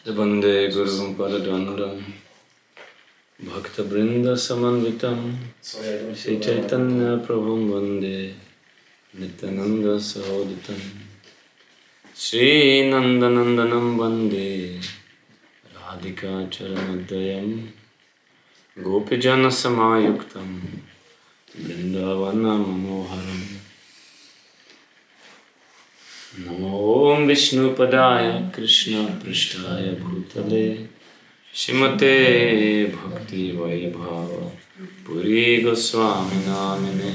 Vande Gurum Paradvandam Bhakta Brinda Samanvitam Sri Chaitanya Prabhum Vande Nityananda Sahoditam Sri Nandanandanam Vande Radhika Charanadayam Gopijana Samayuktam Vrindavana Manoharam Namo Om Vishnu Padaya Krishna Prishtaya Bhutale Shrimate Bhakti Vaibhava Puri Goswami Namine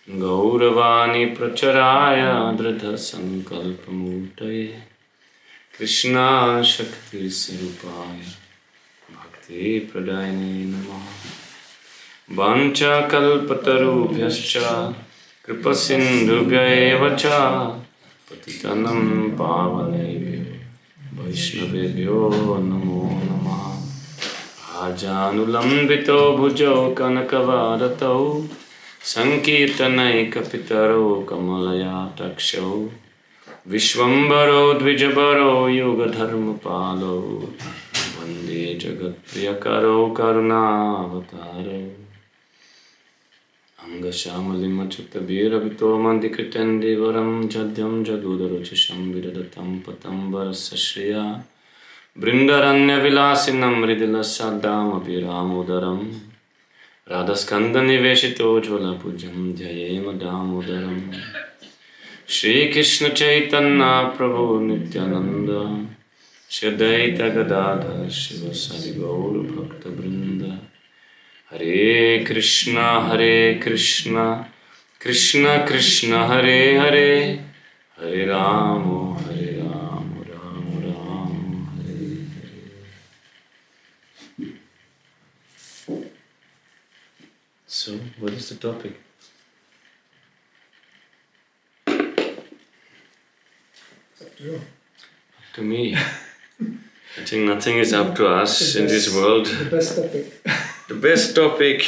Gauravani Pracharaya Dridha Sankalpamutaye Krishna Shakti Sirupaya Bhakti Pradayane Namaha Vancha Kalpatarubhyascha Kripasindhubhya evacha Patitanam Pavanebhyo Vaishnavebhyo Namo Namaha Ajanulambito Bhujo Kanakavadato Sankirtanai Kapitaro Kamalaya Takshau Vishwambaro Dvijabaro Yogadharma Palo Vande Jagat Priyakaro Karunavataro Angashamali Machutabira Vito Mandikritandi Varam Jadyam Jadudaruchisham Vidadatam Patambar Sashriya Brindaranya Vilasinam Ridila Saddam Abhiramudaram Radha Skandani Veshito Jvala Pujam Dhyayema Damodaram Shri Krishna Chaitanya Prabhu Nityananda Shri Advaita Gadadhar Shivasari Gaur Bhakta Brinda Hare Krishna, Krishna Krishna, Hare Hare, Hare Rama, Rama Rama, Hare Hare. So, what is the topic? It's up to you. Up to me. I think nothing is up to us in this world. The best topic. The best topic.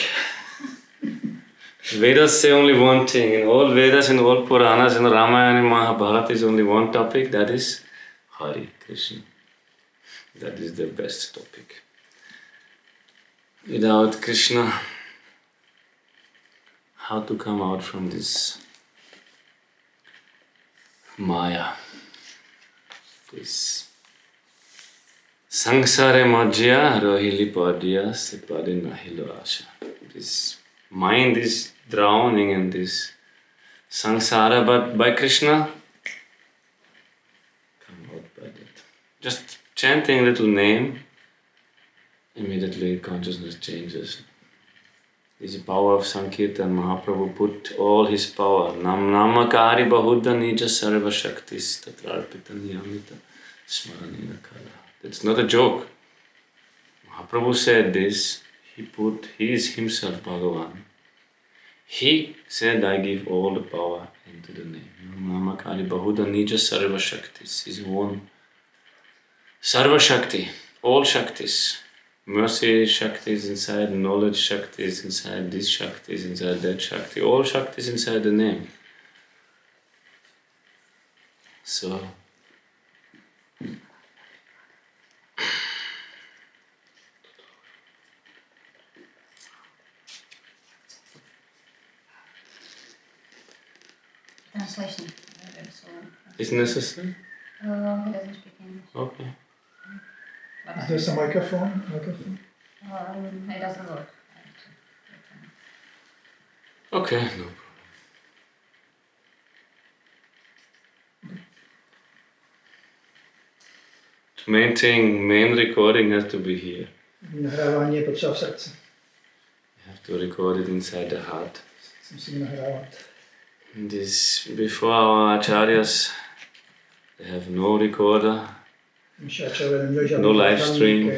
Vedas say only one thing. In all Vedas, in all Puranas, in Ramayana and Mahabharata is only one topic, that is Hari Krishna. That is the best topic. Without Krishna, how to come out from this Maya, this Sangsare Madhya Rohili Padya Sipade Nahilo Asha. This mind is drowning in this Sangsara, but by Krishna, come out by that. Just chanting a little name, immediately consciousness changes. This is the power of Sankirtan. Mahaprabhu put all his power. Namakari Bahuddha Nija Sarva Shaktis Tatrarpita Niyamita Smaranina Kala. It's not a joke. Mahaprabhu said this. He is himself Bhagavan. He said, I give all the power into the name. Namakali Bahuda Nija Sarva Shaktis. His own Sarva Shakti. All Shaktis. Mercy Shakti is inside, knowledge Shakti is inside, this Shakti is inside, that Shakti. All Shakti is inside the name. So, Translation. is necessary? He doesn't speak English. Okay. Is there some microphone? It doesn't work. Okay, no problem. The main thing, main recording has to be here. Nahrávání je potřeba v srdci. You have to record it inside the heart. Musíme nahrávat. This, before our acharyas, they have no recorder, no live stream,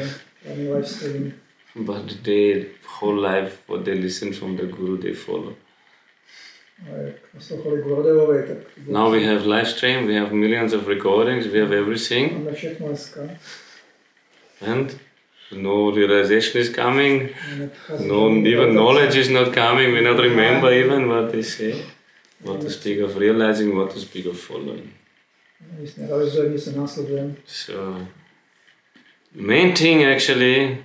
but they whole life what they listen from the Guru they follow. Now we have live stream, we have millions of recordings, we have everything, and no realization is coming, no even knowledge is not coming, we not remember even what they say. What to speak of realizing, what to speak of following. Nic nerealizujeme, nic nenásledujeme. So, main thing actually,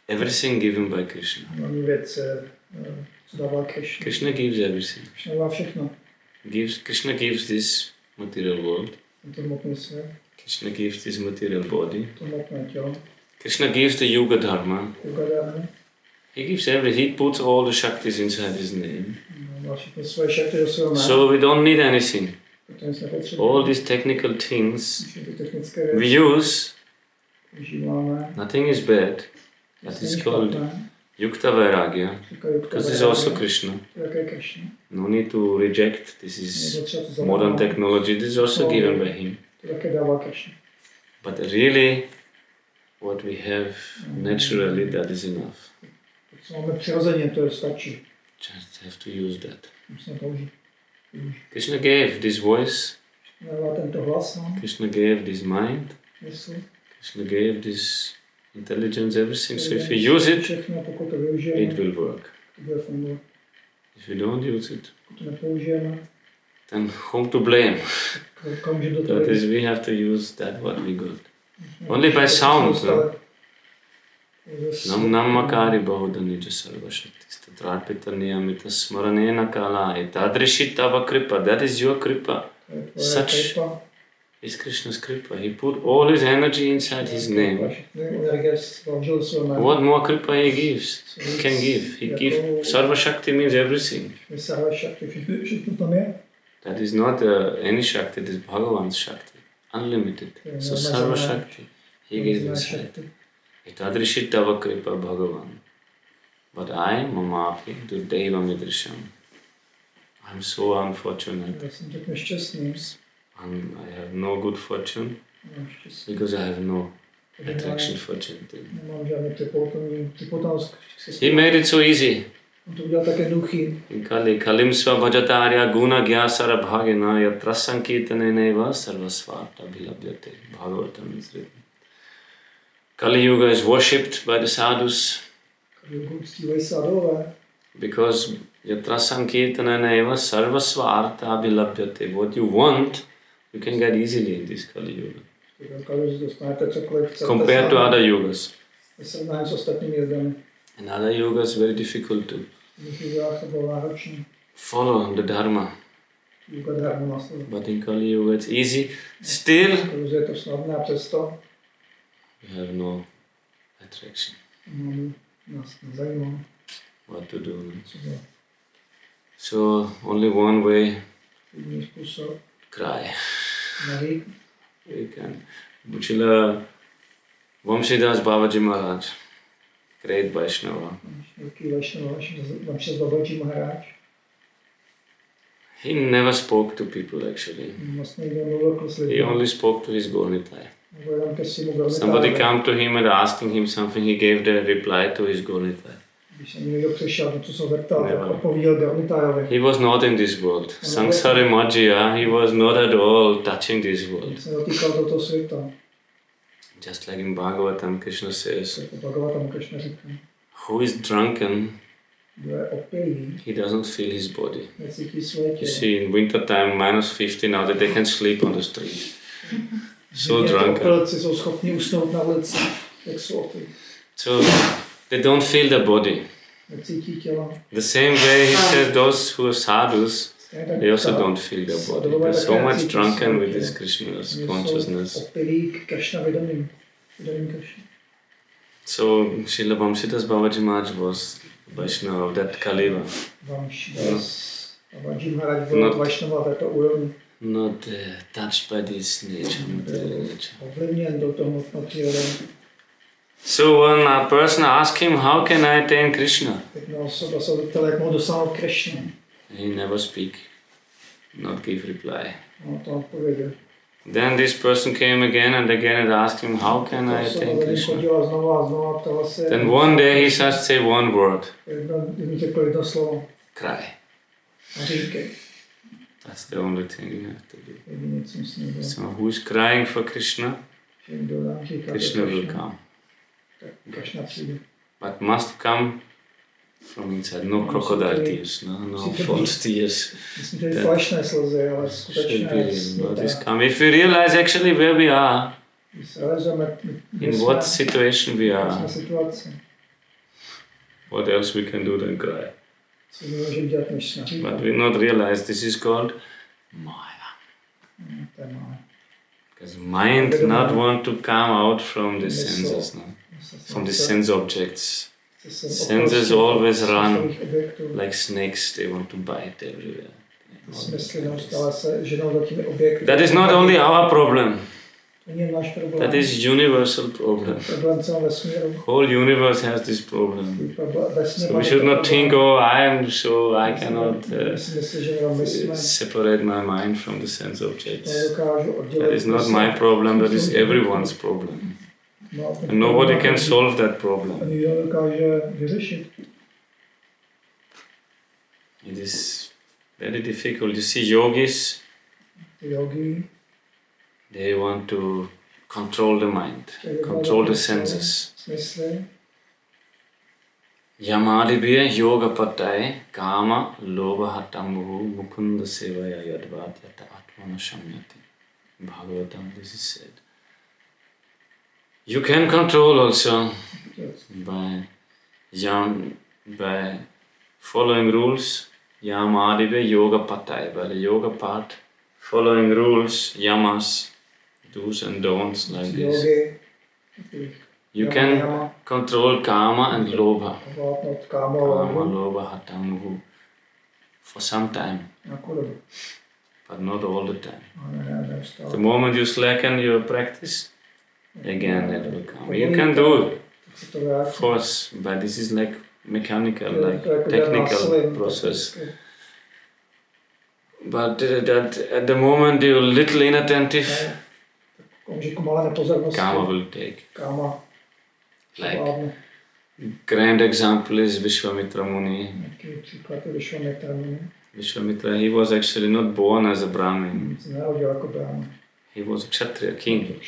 everything given by Krishna. Hlavní věc, co dává Krishna. Krishna gives everything. Krishna dává všechno. Krishna gives this material world. Tento hmotný svět, Krishna gives this material body. to hmotné tělo, Krishna gives the yoga dharma. yoga dharma. He gives everything. He puts all the shaktis inside his name. Dá všechny svoje šakty do svého jména. So we don't need anything. Proto nic nepotřebujeme. All these technical things Všechny ty technické we věci use, používáme. nothing is bad. That is called Yukta Vairagya. Because this is also Krishna. Také Krishna. No need to reject. This is Nepotřeba to modern zaměnit. technology. This is also given by him. To také dává Krishna. But really, what we have naturally, that is enough. Co máme přirozeně, to je stačí. Just have to use that. Musíme to užít. Krishna gave this voice. Dává tento hlas nám, Krishna gave this mind. mysl. Krishna gave this intelligence, everything. So if we use it, Všechno, pokud to využijeme, it will work. to bude fungovat. If we don't use it, Pokud to nepoužijeme, then whom to blame? komu může do toho That is, jít. we have to use that what we got. Only by sound, no? Nam namakari bahudani sarva shakti tatrarpita niyamita smaranena kala tadrishi tava kripa. That is your kripa. Such is Krishna's kripa. He put all his energy inside his name. What more kripa he gives? He can give. He gives. Sarva shakti means everything. That is not any shakti, it is Bhagavan's shakti. Unlimited. So sarva shakti he gives inside. Etadrishi tava kripa Bhagavan. But I, mamapi, durdeva midrisham. I'm so unfortunate. And I have no good fortune because I have no attraction for chanting. He made it so easy. In Kali, Kalim Svabhajatarya Guna Gyasara Bhagina Yatra Sankirtaneneva Sarvasvarta Bhilabhyate. Bhagavatam is written. Kali Yuga is worshipped by the sadhus because Yatra Sankirtaneneva Sarvasvarta Bhilabhyate. What you want, you can get easily in this Kali Yuga. Compared to other yugas. In other yugas, very difficult to follow the Dharma. But in Kali Yuga, it's easy. Still, you have no attraction. What to do? So, only one way, cry. We can. Srila Vamsidas Babaji Maharaj, great Vaishnava. He never spoke to people actually. He only spoke to his Gournitai. Somebody came to him and asking him something, he gave the reply to his Gournitai. He was not in this world. Sangsara Majjaya, he was not at all touching this world. Just like in Bhagavatam, Krishna says, who is drunken, he doesn't feel his body. You see, in winter time, -50, now that they can sleep on the street. So drunken. So they don't feel the body. The same way he says those who are sadhus, they also don't feel their body. They're so much drunken with this Krishna's consciousness. So Srila Vamsidas Babaji Maharaj was Vaishnava of that Kaliva. Not touched by this nature, material nature. So when a person asks him, how can I attain Krishna? He never speak, not give reply. Then this person came again and again and asked him, how can I attain Krishna? Then one day he just say one word. Cry. That's the only thing you have to do. So who is crying for Krishna? Krishna will come. But must come from inside. No crocodile tears, no false tears. Myslím, že falešné slzy, ale Should be skutečné real. What is smutek. come. If we realize actually where we are, Když realizujeme, in what situation we jsme are, situaci, what else we can do than cry? co můžeme dělat, než naříkat. But we not realize this is called Maya. To je malé. Because mind not want to come out from the senses, no? From the sense objects. Senses always run like snakes, they want to bite everywhere. That is not only our problem. That is universal problem. Whole universe has this problem. So we should not think, oh, I cannot separate my mind from the sense objects. That is not my problem, that is everyone's problem. And nobody can solve that problem. It is very difficult. You see yogis, they want to control the mind, control the senses. Yamadibhya yoga pattai kama lobha tambuhu mukunda sevaya yadvat yata atmana shamyati. Bhagavatam, this is said. You can control also by following rules. Yamadibhya yoga pattai, by the yoga part, following rules, yamas, do's and don'ts like this. You can control kama and lobha. Kama, lobha, hatamuhu for some time, but not all the time. The moment you slacken your practice, again it will come. You can do force, but this is like mechanical, like technical process. But that at the moment you're little inattentive, karma will take. Like grand example is Vishwamitra Muni. Vishwamitra, he was actually not born as a Brahmin. He was a Kshatriya king.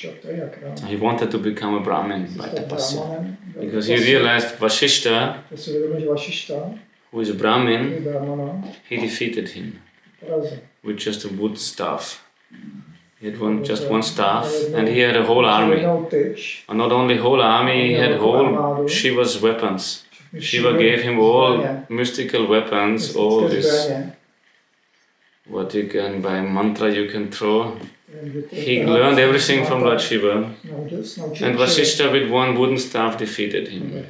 He wanted to become a Brahmin by tapasya. Because he realized Vasishta, who is a Brahmin, he defeated him with just a wood staff. He had just one staff, and he had a whole army. And not only whole army, he had whole Shiva's weapons. Shiva gave him all mystical weapons, all this, what you can, by mantra you can throw. He learned everything from Lord Shiva, and Vasishta with one wooden staff defeated him.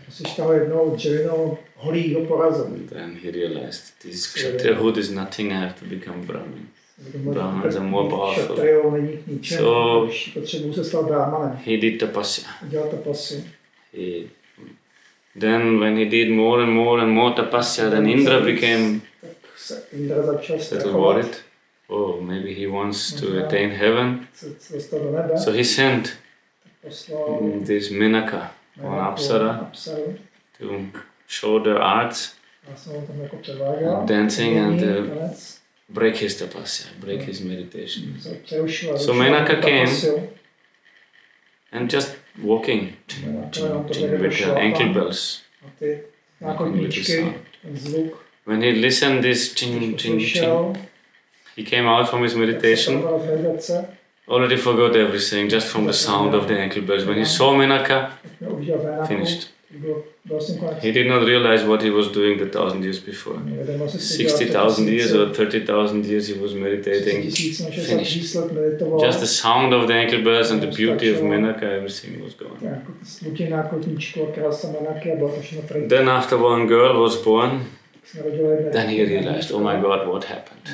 And then he realized, this Kshatriyahood is nothing, I have to become Brahmin. Brahmins are more powerful. So he did tapasya. Then when he did more and more tapasya, then Indra became a little worried. Oh, maybe he wants to attain heaven. So he sent this Menaka, one Apsara, to show their arts, dancing and break his tapasya, break his meditation. So Menaka came and just walking with her ankle bells, making little sound. When he listened this ching, ching, ching, he came out from his meditation, already forgot everything just from the sound of the ankle bells. When he saw Menaka, finished. He did not realize what he was doing the 1,000 years before. 60,000 years or 30,000 years he was meditating, finished. Just the sound of the ankle bells and the beauty of Menaka, everything was gone. Then after one girl was born, then he realized, oh my God, what happened?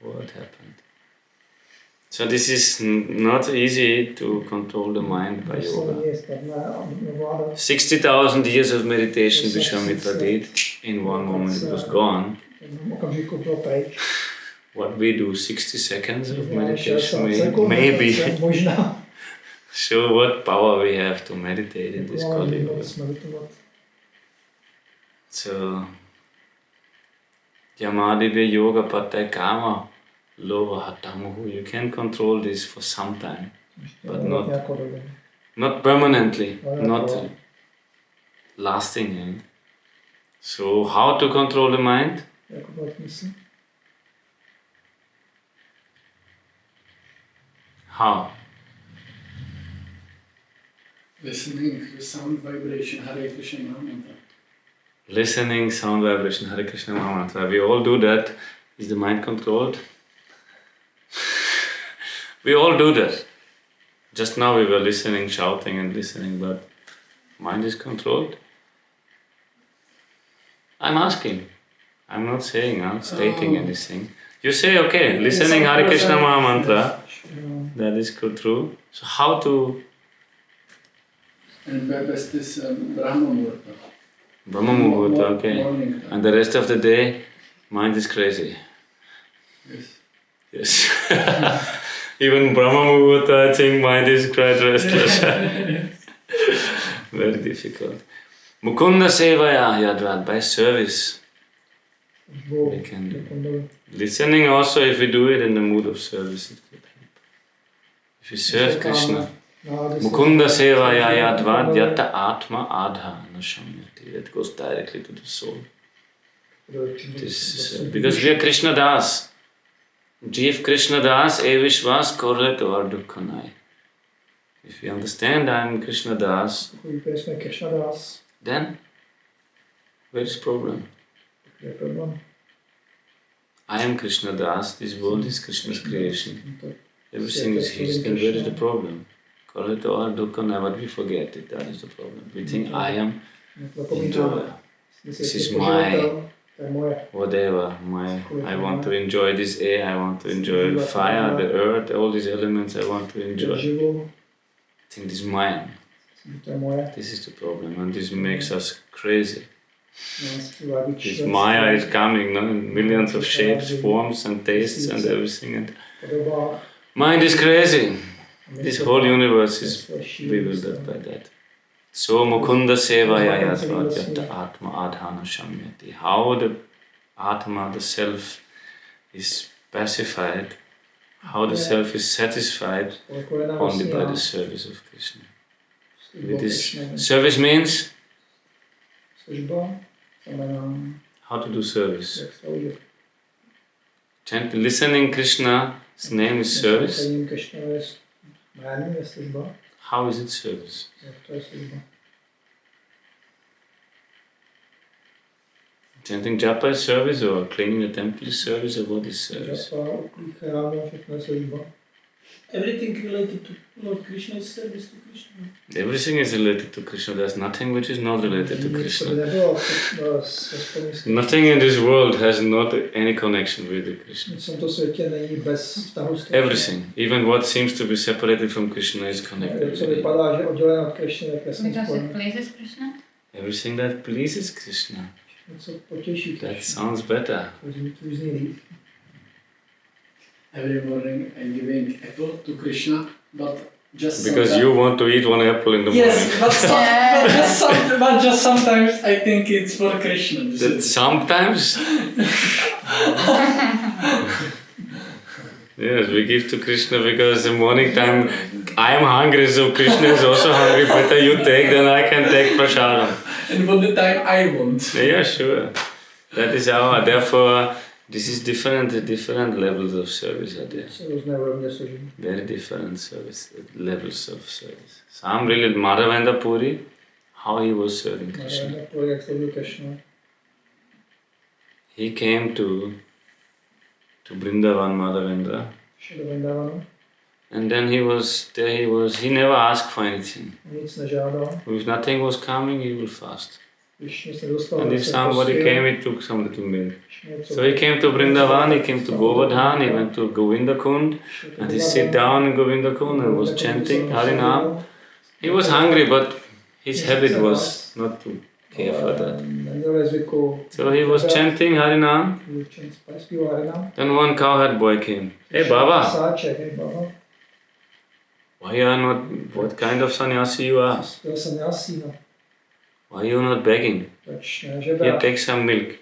What happened? So this is not easy to control the mind by yoga. 60,000 years of meditation Vishwamitra did, in one moment it was gone. What we do, 60 seconds of meditation, maybe. Show what power we have to meditate in this Kali Yuga. So, Yamadibhya yoga pattai kama lobha hatamuhu. You can control this for some time, but not permanently, not lasting. So how to control the mind? Jak ovládat mysl? How? Listening to the sound vibration, Hare Krishna Mahamantra. Listening, sound vibration, Hare Krishna Mahamantra. We all do that. Is the mind controlled? We all do that. Just now we were listening, shouting and listening, but mind is controlled? I'm asking. I'm not saying, I'm stating anything. You say, okay, listening Hare Krishna Mahamantra, that is true. So how to... And best is Brahma Muhurta. Brahma Muhurta, okay. Morning. And the rest of the day, mind is crazy. Yes. Yes. Even Brahma Muhurta, I think mind is quite restless. Very difficult. Mukunda Sevaya Yadvat, by service. We can do. Listening also, if we do it in the mood of service, it could help. If you serve Krishna, Mukunda Sevaya Yadvat Yatta Atma Adha Nashamyati. That goes directly to the soul. Because we are Krishna Das. Jeev Krishna Das, E Vishwas Korlet or Dukhanai. If you understand I am Krishna Das, then where is problem? I am Krishna Das, this world is Krishna's creation. Everything is his, then where is the problem? Korlet or Dukhanai, but we forget it, that is the problem. We think I am enjoyer. This is my whatever, I want to enjoy this air, I want to enjoy the fire, the earth, all these elements I want to enjoy. I think this is mine. This is the problem, and this makes us crazy. This Maya is coming, no? In millions of shapes, forms and tastes and everything, and mind is crazy. This whole universe is bewildered by that. So Mukunda Sevaya Yadvat Yatta Atma Adhana Shamyati. How the Atma, the self, is pacified, how the self is satisfied only by the service of Krishna. With this service means how to do service. Listening Krishna's name is service. How is it service? Chanting japa is service, or cleaning the temple is service, or what is service? Everything related to Lord Krishna is service to Krishna. Everything is related to Krishna. There's nothing which is not related to Krishna. Nothing in this world has not any connection with the Krishna. Everything, even what seems to be separated from Krishna, is connected with it. Because it pleases Krishna? Everything that pleases Krishna. That sounds better. Every morning I'm giving apple to Krishna, but just because you want to eat one apple in the morning. Yes, but just sometimes I think it's for Krishna. Sometimes? Yes, we give to Krishna because in morning time I am hungry, so Krishna is also hungry. Better you take than I can take prasadam. And for the time I want. Yeah, sure. That is our, therefore, this is different levels of service are there. Very different service, levels of service. Some really, Madhavendra Puri, how he was serving Krishna. He came to Vrindavan, Madhavendra. And then he never asked for anything. If nothing was coming, he will fast. And if somebody came, he took some little milk. So he came to Vrindavan, he came to Govardhan, he went to Govindakund, and he sat down in Govindakund and was chanting Harinam. He was hungry, but his habit was not to care for that. So he was chanting Harinam. Then one cowherd boy came. Hey Baba, why you are not, what kind of sannyasi you are? Why are you not begging? Here, take some milk.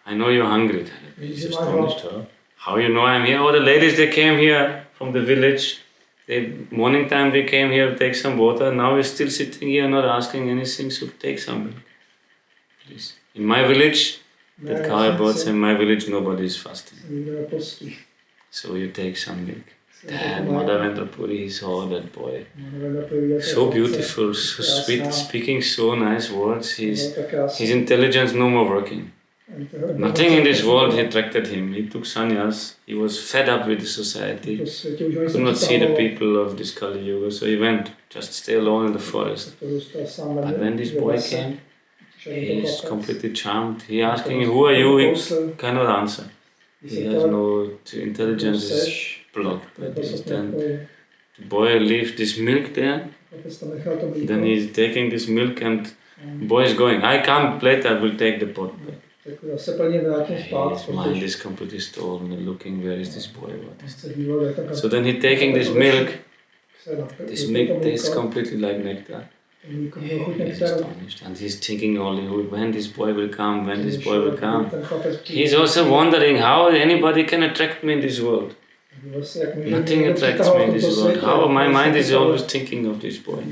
I know you're hungry. He's astonished. How you know I'm here? Oh, the ladies, they came here from the village. Morning time they came here to take some water. Now we're still sitting here not asking anything, so take some milk. This. In my village, that cow I bought, in my village nobody is fasting. So you take some milk. Then Madhavendra Puri, he saw that boy. So beautiful, so sweet, speaking so nice words. His intelligence no more working. Nothing in this world attracted him. He took sannyas. He was fed up with the society. Could not see the people of this Kali Yuga. So he went, just stay alone in the forest. But when this boy came, he is completely charmed. He asking, who are you? He cannot answer. He has no intelligence, is blocked by this. Then the boy leaves this milk there. Then he's taking this milk and the boy is going, I come later, I will take the pot back. His mind is completely stolen and looking, where is this boy? What is that? So then he's taking this milk tastes completely like nectar. He's astonished and he's thinking only when this boy will come, when this boy will come. He's also wondering how anybody can attract me in this world. Nothing attracts me in this world. How my mind is always thinking of this boy.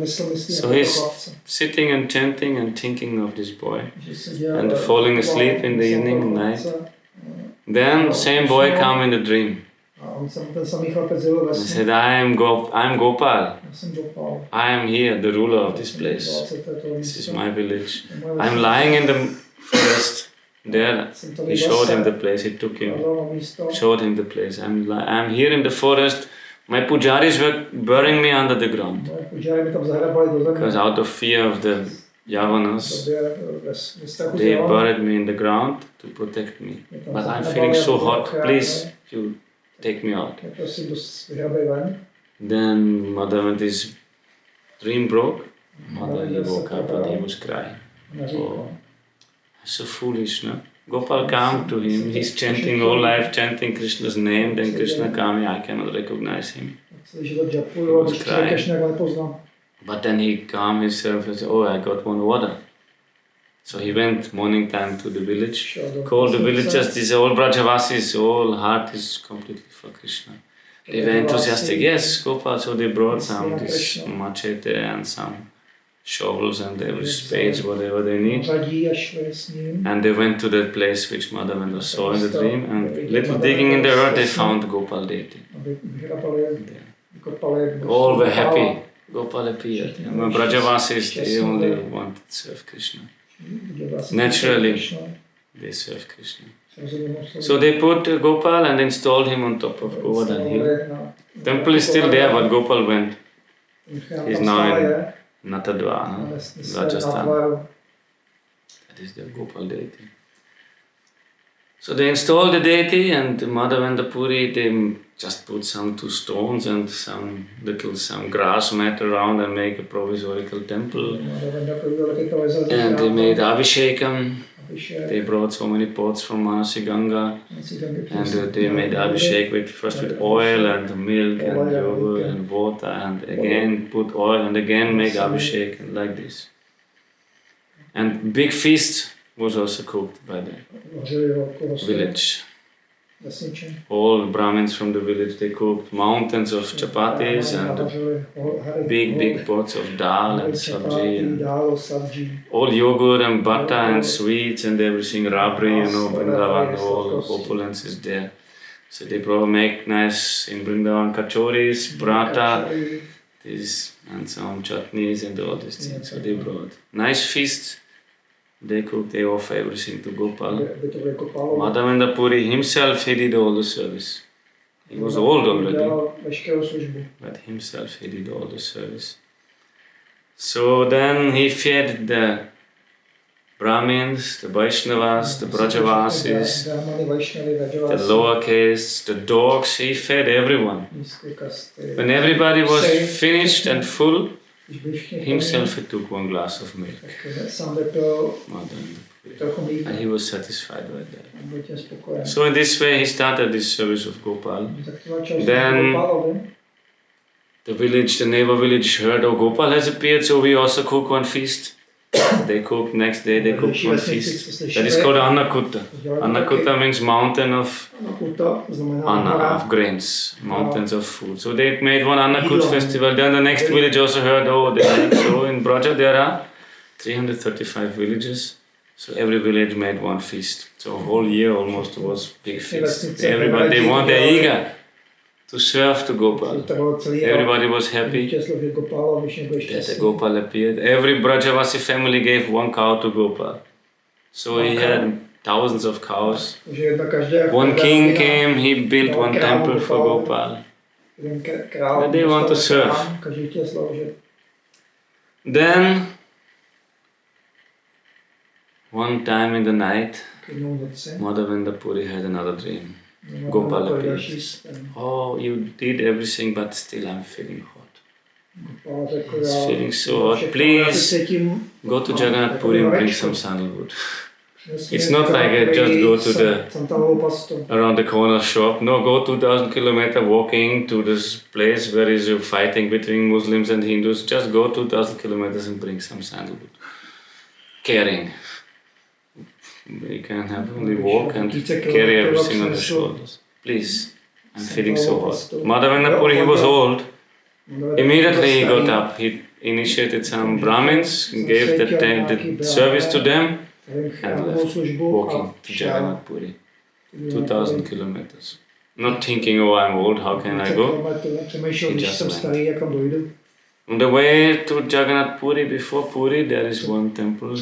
So he's sitting and chanting and thinking of this boy and falling asleep in the evening, night. Then same boy come in a dream. He said, I am Gopal. I am here, the ruler of this place. This is my village. I am lying in the forest. There, he showed him the place, he took him, showed him the place. I'm here in the forest, my pujaris were burying me under the ground. Because out of fear of the Yavanas, they buried me in the ground to protect me. But I'm feeling so hot, please, you take me out. Then Madhavanti's dream broke. Mother, he woke up and he was crying. Oh. So foolish, no? Gopal came to him, he's chanting all life, chanting Krishna's name, then Krishna came, I cannot recognize him. He was crying. But then he calmed himself and said, oh, I got one water. So he went morning time to the village, called the villagers, these all Brajavasis, all heart is completely for Krishna. They were enthusiastic, yes, Gopal, so they brought some, this machete and some shovels and every spades, whatever they need. And they went to that place which Madhavendra saw in the dream, and little digging in the earth they found Gopal deity. All were happy. Gopal appeared. And when Brajavasis, they only wanted to serve Krishna. Naturally, they serve Krishna. So they put Gopal and installed him on top of Govardhan hill. Temple is still there, but Gopal went. He's now in Natadwa, Rajasthan. That is the Gopal deity. So they installed the deity, and Madhavendra Puri, they just put some 2 stones and some grass mat around and make a provisorical temple. And they made Abhishekam. They brought so many pots from Manasi Ganga, and they made Abhishek first with oil and milk and yogurt and water, and again put oil and again make Abhishek, and like this. And big feast was also cooked by the village. All Brahmins from the village, they cooked mountains of chapatis and big pots of dal and sabji and all yogurt and butter and sweets and everything, rabri, Vrindavan, all opulence is there. So they probably make nice in Vrindavan kachoris, prata, this, and some chutneys and all these things. So they brought nice feast. They cooked, they offer everything to Gopal. Madhavendra Puri himself, he did all the service. He was old already, but himself he did all the service. So then he fed the Brahmins, the Vaishnavas, the Brajavasis, the lower castes, the dogs, he fed everyone. When everybody was finished and full, himself he took 1 glass of milk. And he was satisfied with that. So in this way he started this service of Gopal. Then the neighbor village heard, oh, Gopal has appeared, so we also cook 1 feast. They cooked, next day they cooked 1 feast. That is called Annakutta. Annakutta means mountain of Anna, of grains, mountains of food. So they made 1 Annakut festival. Then the next village also heard, oh, so in Braja there are 335 villages. So every village made one feast. So a whole year almost was big feast. Everybody, they're eager to serve to Gopal. Everybody was happy that the Gopal appeared. Every Brajavasi family gave one cow to Gopal. So he had thousands of cows. One king came, he built one temple for Gopal. But they want to serve. Then, one time in the night, Madhavendra Puri had another dream. Gopal appeared. Oh, you did everything, but still I'm feeling hot. It's feeling so hot. Please go to Jagannath Puri and bring some sandalwood. It's not like I just go to the around the corner shop. No, go 2,000 kilometers walking to this place where is you fighting between Muslims and Hindus. Just go 2,000 kilometers and bring some sandalwood. Carrying. You can have only walk and carry everything on the shoulders. Please, I'm feeling so hot. Madhavendra Puri, he was old. Immediately he got up. He initiated some Brahmins, gave the service to them, and left, walking to Jagannath Puri, 2,000 kilometers. Not thinking, oh, I'm old, how can I go? He just went. On the way to Jagannath Puri, before Puri, there is one temple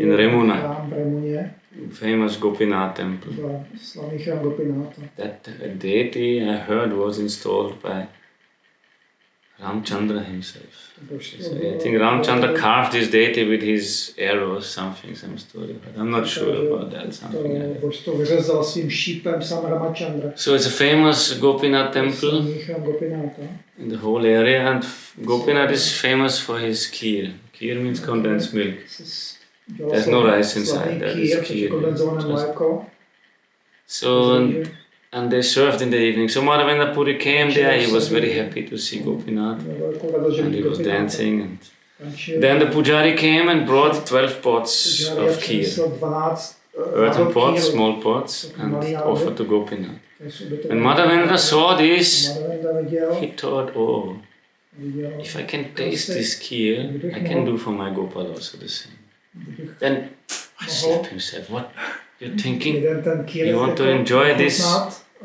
in Remuna, famous Gopinath temple. That deity I heard was installed by Ramchandra himself. So I think Ramchandra carved his deity with his arrow or something, some story. But I'm not sure about that. Something so it's a famous Gopinath temple in the whole area, and Gopinath is famous for his kheer. Kheer means condensed milk. There's no rice inside, there is kheer. So, and they served in the evening. So Madhavendra Puri came there, he was very happy to see Gopinath, and he was dancing. And then the pujari came and brought 12 pots of kheer, earthen pots, small pots, and offered to Gopinath. When Madhavendra saw this, he thought, oh, if I can taste this kheer, I can do for my Gopal also the same. Then he slapped himself. What? You're thinking you want to enjoy this?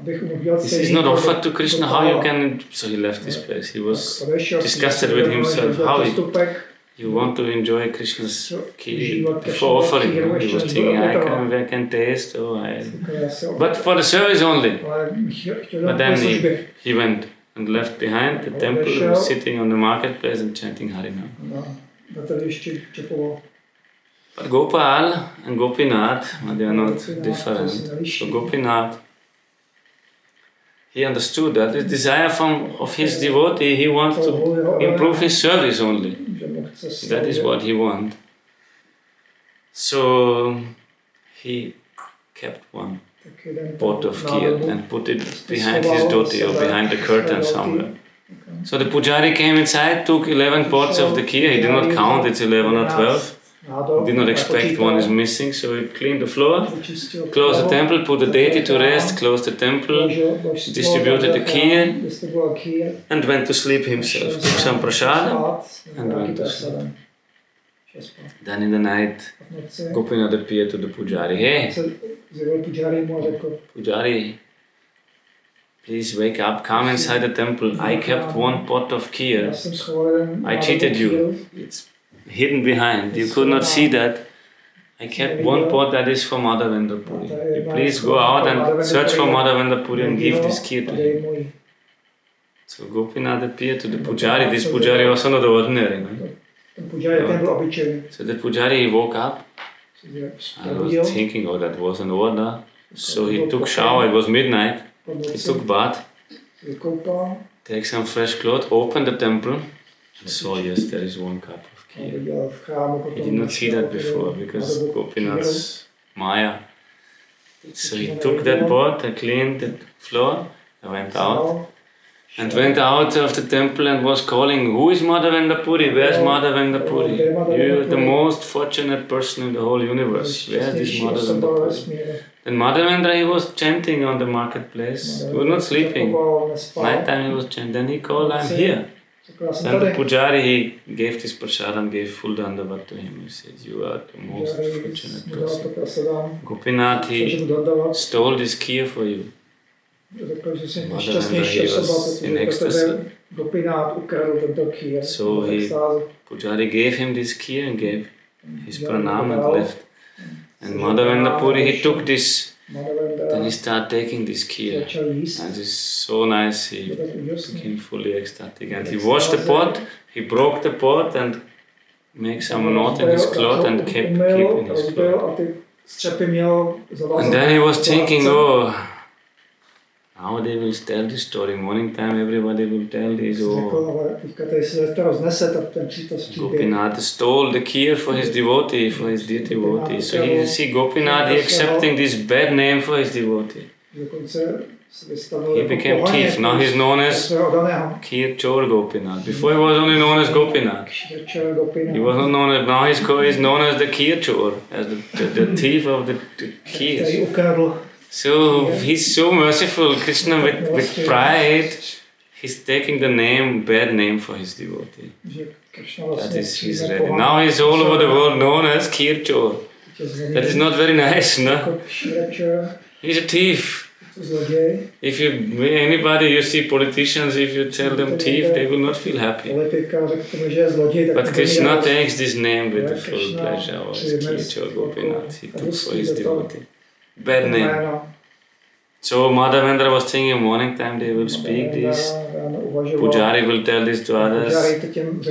This is not offered to Krishna. How you can? So he left this place. He was disgusted with himself. How you want to enjoy Krishna's kheer before offering? He was thinking, I can taste. But for the service only. But then he went and left behind the temple, was sitting on the marketplace and chanting Harinam. But Gopal and Gopinath, they are not different. So Gopinath, he understood that the desire of his devotee, he wants to improve his service only. That is what he wants. So he kept one pot of kheer and put it behind his dhoti or behind the curtain somewhere. So the pujari came inside, took 11 pots of the kheer. He did not count, it's 11 or 12. Did not expect one is missing, so he cleaned the floor, closed the temple, put the deity to rest, closed the temple, distributed the kheer, and went to sleep himself. Took some prasad and went to sleep. Then in the night, Gopinath appeared to the pujari. Hey, pujari, please wake up, come inside the temple. I kept one pot of kheer. I cheated you. It's hidden behind. You could not see that. I kept one pot that is for Madhavendra Puri. Please go out and search for Madhavendra Puri and give this kheer to him. So Gopinath appeared to the pujari. This pujari was not ordinary. No? So the pujari woke up. I was thinking, oh, that was an order. So he took shower. It was midnight. He took bath. Take some fresh clothes. Opened the temple. And saw, yes, there is one cup. He did not see that before because Gopinath's Maya. So he took that pot, cleaned the floor, went out of the temple and was calling, who is Madhavendra Puri? Where's Madhavendra Puri? You're the most fortunate person in the whole universe. Where's this Madhavendra Puri? Then Madhavendra, he was chanting on the marketplace. He was not sleeping. Night time he was chanting. Then he called, I'm here. Then the pujari, he gave this prasadam, gave full dandavat to him. He says, you are the most fortunate person. Gopinath, he stole this kheer for you. Madhavendra, he was in ecstasy. So pujari gave him this kheer and gave his pranam and left. And Madhavendra Puri, he took this. Then he started taking this kheer, and it's so nice, he became fully ecstatic. And he washed the pot, he broke the pot and made some knot in his cloth and kept in his cloth. And then he was thinking, oh, how they will tell this story. Morning time everybody will tell this, oh, Gopinath stole the kheer for his devotee, for his dear devotee. So you see Gopinath, he accepting this bad name for his devotee. He became thief. Now he's known as Kheer Chor Gopinath. Before he was only known as Gopinath. He wasn't known as, now he's known as the Kheer Chor, as the thief of the kheer. So he's so merciful, Krishna, with pride, he's taking the bad name for his devotee. That is, he's ready. Now he's all over the world known as Kheer Chor. That is not very nice, no? He's a thief. If you see politicians, if you tell them thief, they will not feel happy. But Krishna takes this name with the full pleasure. Oh, Kheer Chor Gopinath, he took for his devotee. Bad name. So Madhavendra was thinking morning time they will speak this. Pujari will tell this to others.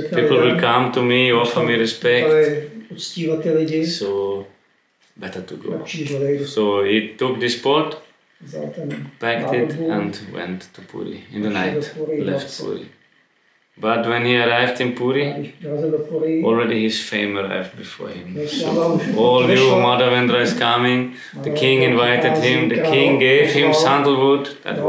People will come to me, offer me respect. So better to go. So he took this pot, packed it and went to Puri. In the night, left Puri. But when he arrived in Puri, already his fame arrived before him. So all knew Madhavendra is coming. The king invited him. The king gave him sandalwood. That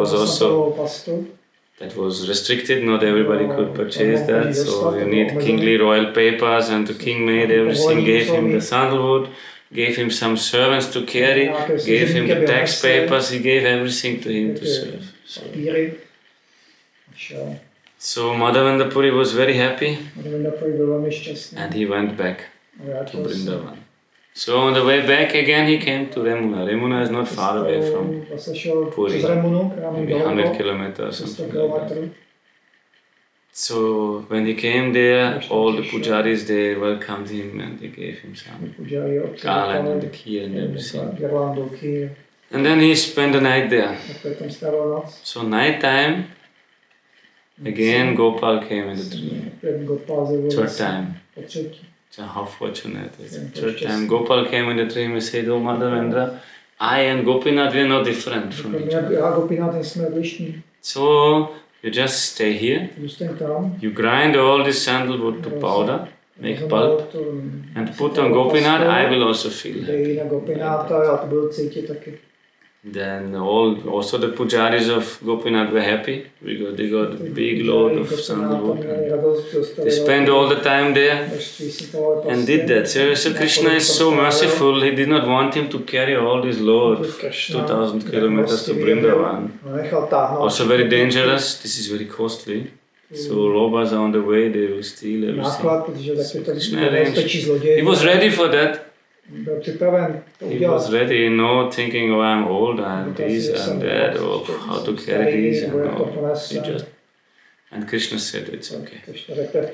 was restricted. Not everybody could purchase that. So you need kingly royal papers, and the king made everything. Gave him the sandalwood. Gave him some servants to carry. Gave him the tax papers. He gave everything to him to serve. So Madhavendra Puri was very happy and he went back to Vrindavan. So on the way back again he came to Remuna. Remuna is not far away from Puri, maybe 100 kilometers or something like that. So when he came there, all the pujaris they welcomed him and they gave him some garland and the kheer and everything. And then he spent the night there. So night time, again Gopal came in the dream. Third time. So how fortunate is it? Third time Gopal came in the dream and said, oh Madhavendra, I and Gopinath, we are not different from each other. So you just stay here, you grind all this sandalwood to powder, make pulp, and put on Gopinath, I will also feel happy. Then also the pujaris of Gopinath were happy because they got a big load of sandalwood. They spent all the time there and did that. So Krishna is so merciful, he did not want him to carry all this load, 2000 kilometers to Vrindavan. Also very dangerous, this is very costly. So robbers are on the way, they will steal everything. So Krishna arranged. He was ready for that. He was ready, thinking, oh, I'm old, I'm this and that, or how to carry this and all. And Krishna said it's okay.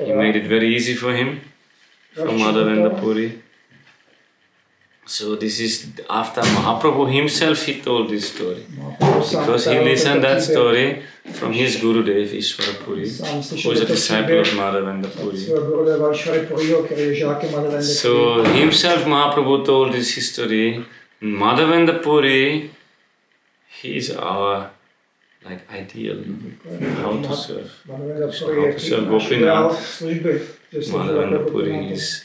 He made it very easy for him, from Madhavendra Puri. So this is after Mahaprabhu himself, he told this story. Because he listened that story from his Gurudev, Ishvara Puri, who is a disciple of Madhavendra Puri. So himself Mahaprabhu told this history. Madhavendra Puri, he is our ideal, how to serve. So how to serve Gopinath. Madhavendra Puri is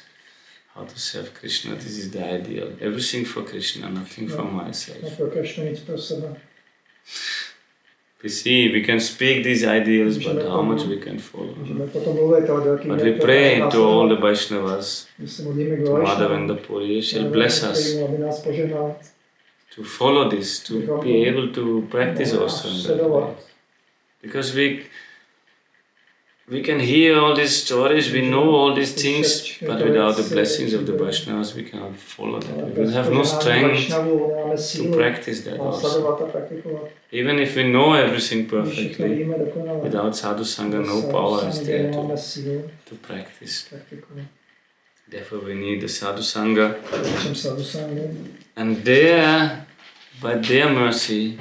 how to serve Krishna. This is the ideal. Everything for Krishna, nothing for myself. We see, we can speak these ideals, but how much we can follow. But we pray to all the Vaishnavas, to Madhavendra Puri, shall bless us to follow this, to be able to practice also in that way. Because we we can hear all these stories, we know all these things, but without the blessings of the Vaishnavas, we cannot follow that. We will have no strength to practice that also. Even if we know everything perfectly, without sadhu sangha, no power is there to practice. Therefore, we need the sadhu sangha, and there, by their mercy,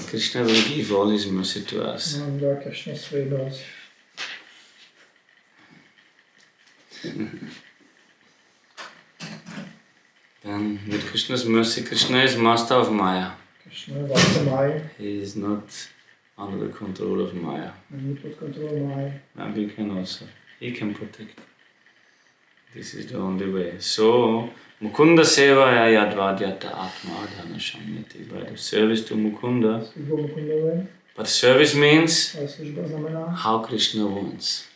Krishna will give all his mercy to us. Then, with Krishna's mercy, Krishna is master of Maya. He is not under the control of Maya. And we can also, he can protect. This is the only way. So, Mukunda Sevaya Yadvadyata Atma Adhana Shamyati. By the service to Mukunda. But service means how Krishna wants.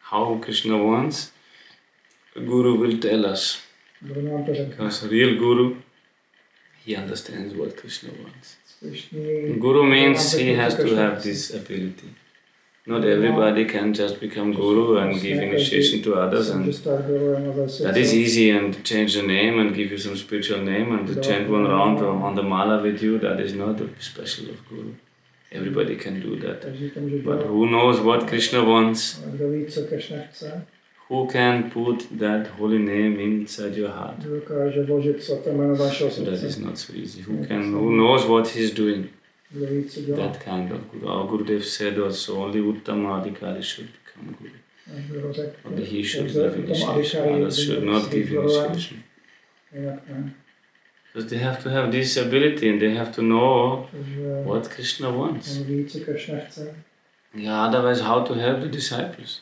How Krishna wants, the Guru will tell us. Because a real Guru, he understands what Krishna wants. Guru means he has to have this ability. Not everybody can just become Guru and give initiation to others, and that is easy, and change the name and give you some spiritual name and to chant one round on the mala with you. That is not the special of Guru. Everybody can do that. But who knows what Krishna wants? Who can put that holy name inside your heart? That is not so easy. Who knows what he's doing? That kind of Guru. Our Gurudev said also only Uttama Adhikari should become Guru. Only he should give initiation. Others should not give initiation. Because they have to have this ability and they have to know what Krishna wants. Yeah, otherwise how to help the disciples?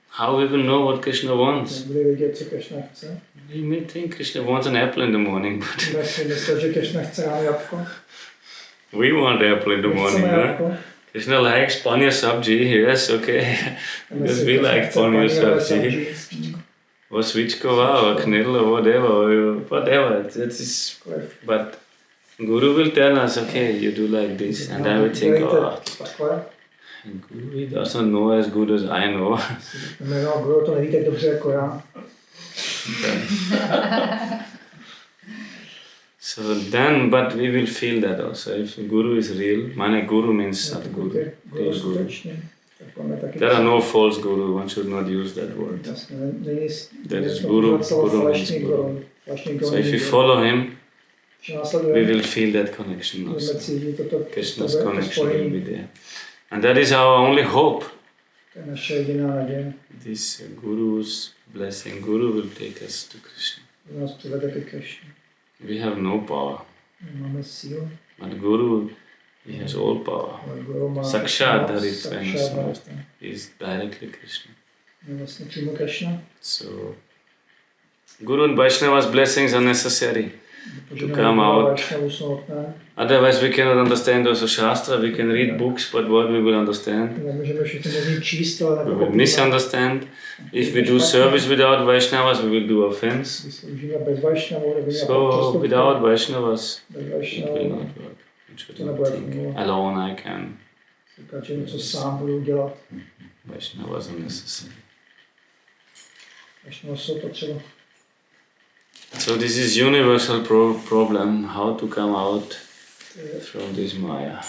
How we will know what Krishna wants? We may think Krishna wants an apple in the morning, but we want apple in the morning, huh? Krishna likes paneer sabji, yes, okay. Because we like paneer sabji. Or svichkova, or knedl, or whatever. But Guru will tell us, okay, you do like this, and I will think, oh, Guru, he doesn't know as good as I know. So then, but we will feel that also. If Guru is real, Guru means Sadguru, real Guru. There are no false Guru, one should not use that word. There is Guru, Guru means Guru. So if we follow him, we will feel that connection also. Krishna's connection will be there. And that is our only hope. This Guru's blessing, Guru will take us to Krishna. We have no power. But Guru, he has all power. Sakshat Dharitva is directly Krishna. So, Guru and Vaishnava's blessings are necessary to come out. Otherwise we cannot understand also Shastra, we can read books, but what we will understand? We will misunderstand. If we do service without Vaishnavas, we will do offense. So without Vaishnavas, it will not work. You should not think, alone I can. Vaishnavas are necessary. So this is universal problem, how to come out from this Maya.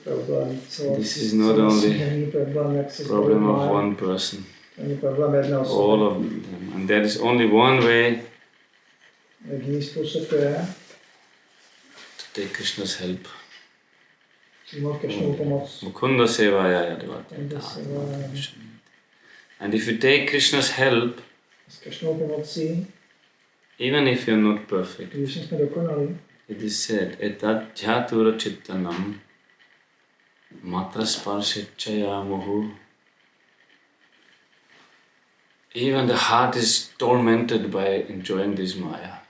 This is not only problem of one person, all of them. And there is only one way to take Krishna's help. Mukunda Sevaya Yadvata. And if you take Krishna's help, even if you are not perfect, it is said, etadhyatura chittanam matra sparshetchayamuhu. Even the heart is tormented by enjoying this Maya.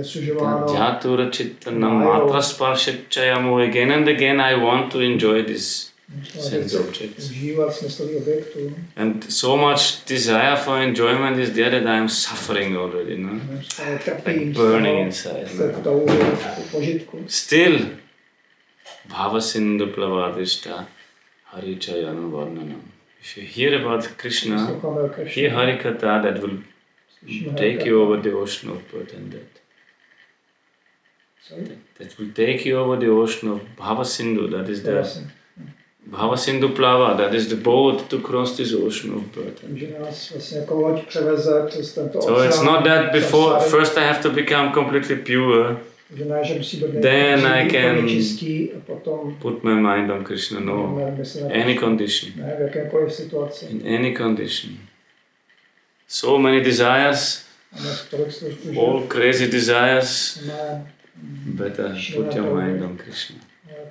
Etadhyatura chittanam matra sparshetchayamuhu. Again and again I want to enjoy this sense objects. And so much desire for enjoyment is there that I am suffering already, no? Like burning inside. No? Still, Bhavasindu Plavadishta Harichayana Varnanam. If you hear about Krishna, hear Harikatha, that will take you over the ocean of birth and death. That will take you over the ocean of Bhavasindu, that is the Bhavasindu Plava, that is the boat to cross this ocean of birth and death. So it's not that before, first I have to become completely pure, then I can put my mind on Krishna. No, any condition. In any condition. So many desires, all crazy desires, better put your mind on Krishna.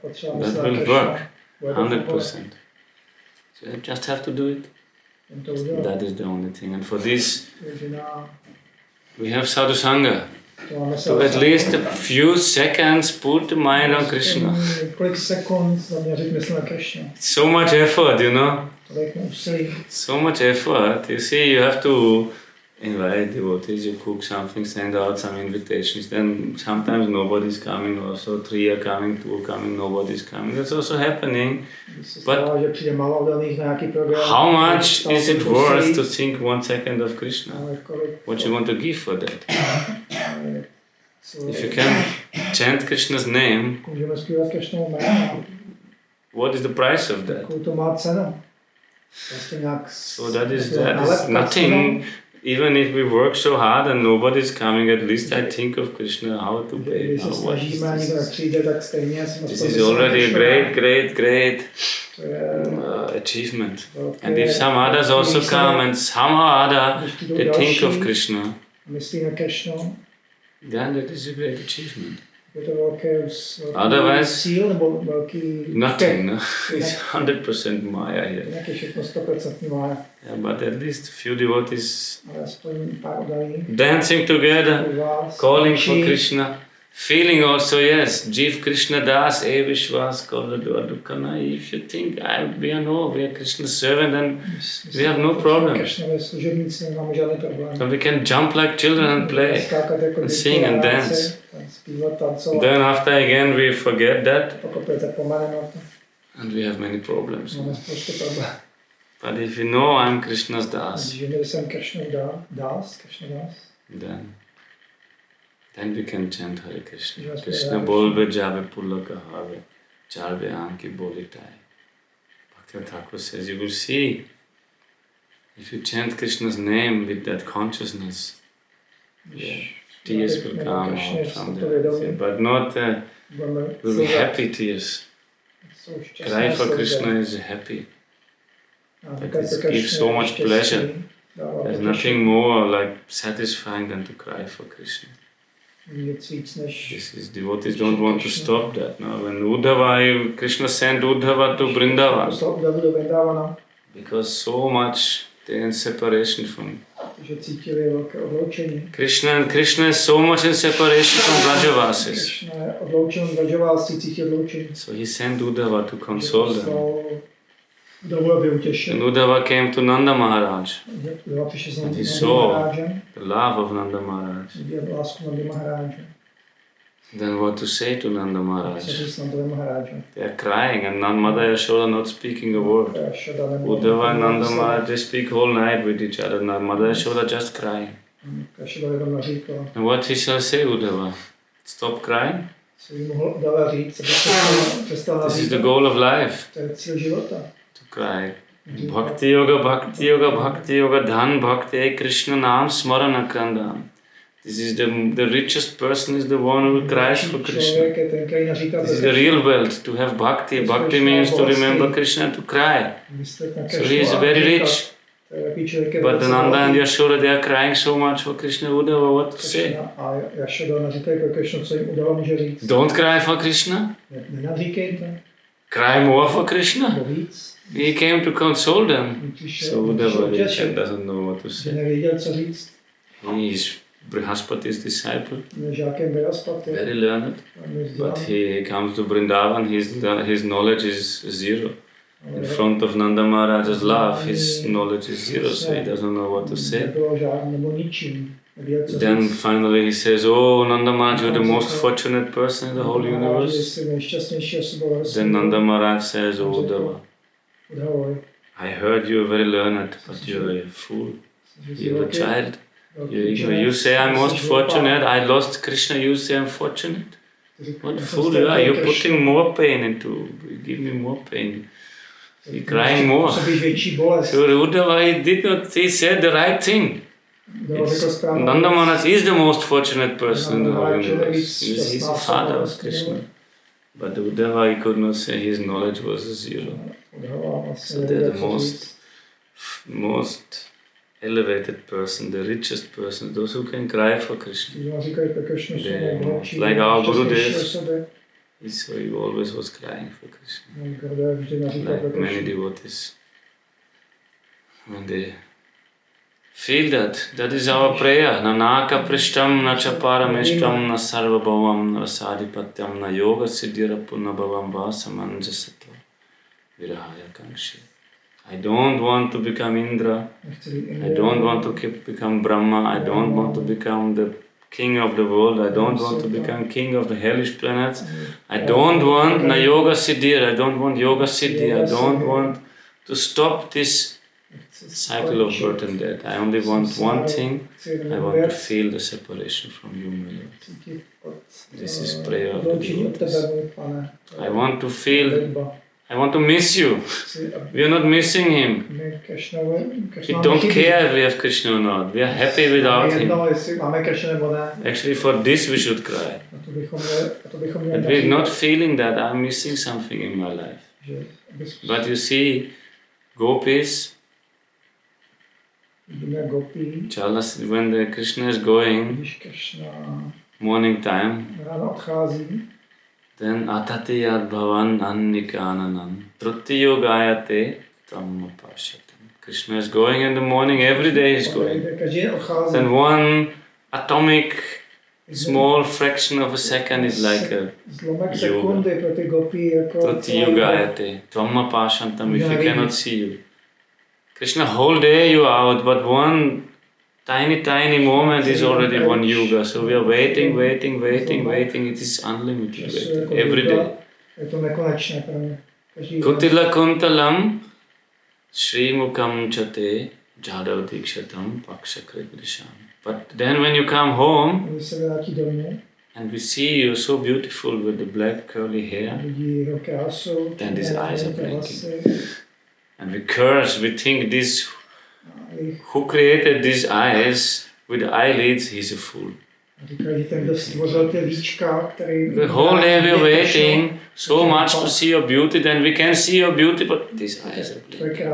That will work, 100%. So you just have to do it. That is the only thing. And for this, we have sadhu sangha. So at least a few seconds put the mind on Krishna. It's so much effort, you know. So much effort. You see, you have to invite devotees, you cook something, send out some invitations. Then sometimes nobody's coming also. 3 are coming, 2 are coming, nobody's coming. That's also happening. But how much is it worth to think 1 second of Krishna? What you want to give for that? If you can chant Krishna's name, what is the price of that? So that is nothing. Even if we work so hard and nobody's coming, at least I think of Krishna, how to pay. This is already a great achievement. And if some others also come and somehow or other they think of Krishna, then that is a great achievement. Otherwise, nothing. No? It's 100% Maya here. Yeah, but at least a few devotees dancing together, calling for Krishna, feeling also, yes, Jiv Krishna Das, E Vishwas, Kaladwadukana. If you think we are Krishna's servant, then we have no problem. So we can jump like children and play, and sing and dance. Then after again we forget that, and we have many problems. But if you know I'm Krishna's Das, then we can chant Hare Krishna. Krishna bolve jave pullaka have, charve anki bolitai. Bhakti Thakur says, you will see, if you chant Krishna's name with that consciousness, tears will come out from there. But not will be happy tears. Cry for Krishna is happy. But it gives so much pleasure. There's nothing more like satisfying than to cry for Krishna. This is, devotees don't want to stop that. No? When Krishna sent Uddhava to Vrindavan, because so much they're in separation from Krishna, and Krishna is so much in separation from Vrajavasis. So he sent Uddhava to console them. And Uddhava came to Nanda Maharaj, and he saw the love of Nanda Maharaj. Then what to say to Nanda Maharaj? They are crying, and Mother Yashoda not speaking a word. Uddhava and Nanda Maharaj, they speak whole night with each other. Mother Yashoda just crying. And what he shall say, Uddhava? Stop crying? This is the goal of life. To cry. Bhakti yoga, bhakti yoga, bhakti yoga, dhan bhakti, Krishna naam smarana kandam. This is the richest person is the one who cries for Krishna. This is the real wealth, to have bhakti. Bhakti means to remember Krishna and to cry. So he is very rich. But Nanda and Yashoda, they are crying so much for Krishna. Uddhava, what to say? Don't cry for Krishna. Cry more for Krishna. He came to console them. So Uddhava doesn't know what to say. He is Brihaspati's disciple, very learned, but he comes to Vrindavan, his knowledge is zero. In front of Nanda Maharaj's love, his knowledge is zero, so he doesn't know what to say. Then finally he says, "Oh, Nanda Maharaj, you're the most fortunate person in the whole universe." Then Nanda Maharaj says, "Oh, Uddhava, I heard you are very learned, but you're a fool. You're a child. You say I'm most fortunate, I lost Krishna, you say I'm fortunate? What fool you are, you're putting more pain into, you give me more pain. You're crying more." So Uddhava, he said the right thing. Nanda Maharaj is the most fortunate person in the whole universe. He's the father of Krishna. But Uddhava, he could not say his knowledge was zero. So they're the most elevated person, the richest person, those who can cry for Krishna. Like our Gurudev, he always was crying for Krishna. Like many devotees. When they feel that is our prayer. Na naka prishtam, na chaparamishtam, na sarvabhavam, na sadhipatyam, na yoga siddhira punnabhavam vasamanjasatva virahaya kankshi. I don't want to become Indra. I don't want to become Brahma. I don't want to become the king of the world. I don't want to become king of the hellish planets. I don't want na yoga siddhira. I don't want yoga siddhi. I don't want to stop this cycle of birth and death. I only want one thing. I want to feel the separation from you, my Lord. This is prayer of the devotees. I want to feel, I want to miss you. We are not missing him. We don't care if we have Krishna or not. We are happy without him. Actually, for this we should cry. But we are not feeling that I'm missing something in my life. But you see, gopis, when the Krishna is going, morning time, then atati yad bhavan annikananam trutiyo gayate tamma pashatam. Krishna is going in the morning, every day he is going. Then one atomic, small fraction of a second is like a yoga. Trutiyo gayate tamma pashatam, if you cannot see you. Krishna, whole day you are out, but one tiny moment is already one yuga. So we are waiting. It is unlimited waiting, every day. Kutila kuntalam Srimukam chate jadav dikshatam pakshakrit drisham. But then when you come home and we see you so beautiful with the black curly hair, then these eyes are blinking. And we curse, we think this, who created these eyes with the eyelids, he's a fool. The whole day we are waiting so much to see your beauty, then we can see your beauty, but these eyes are blinking.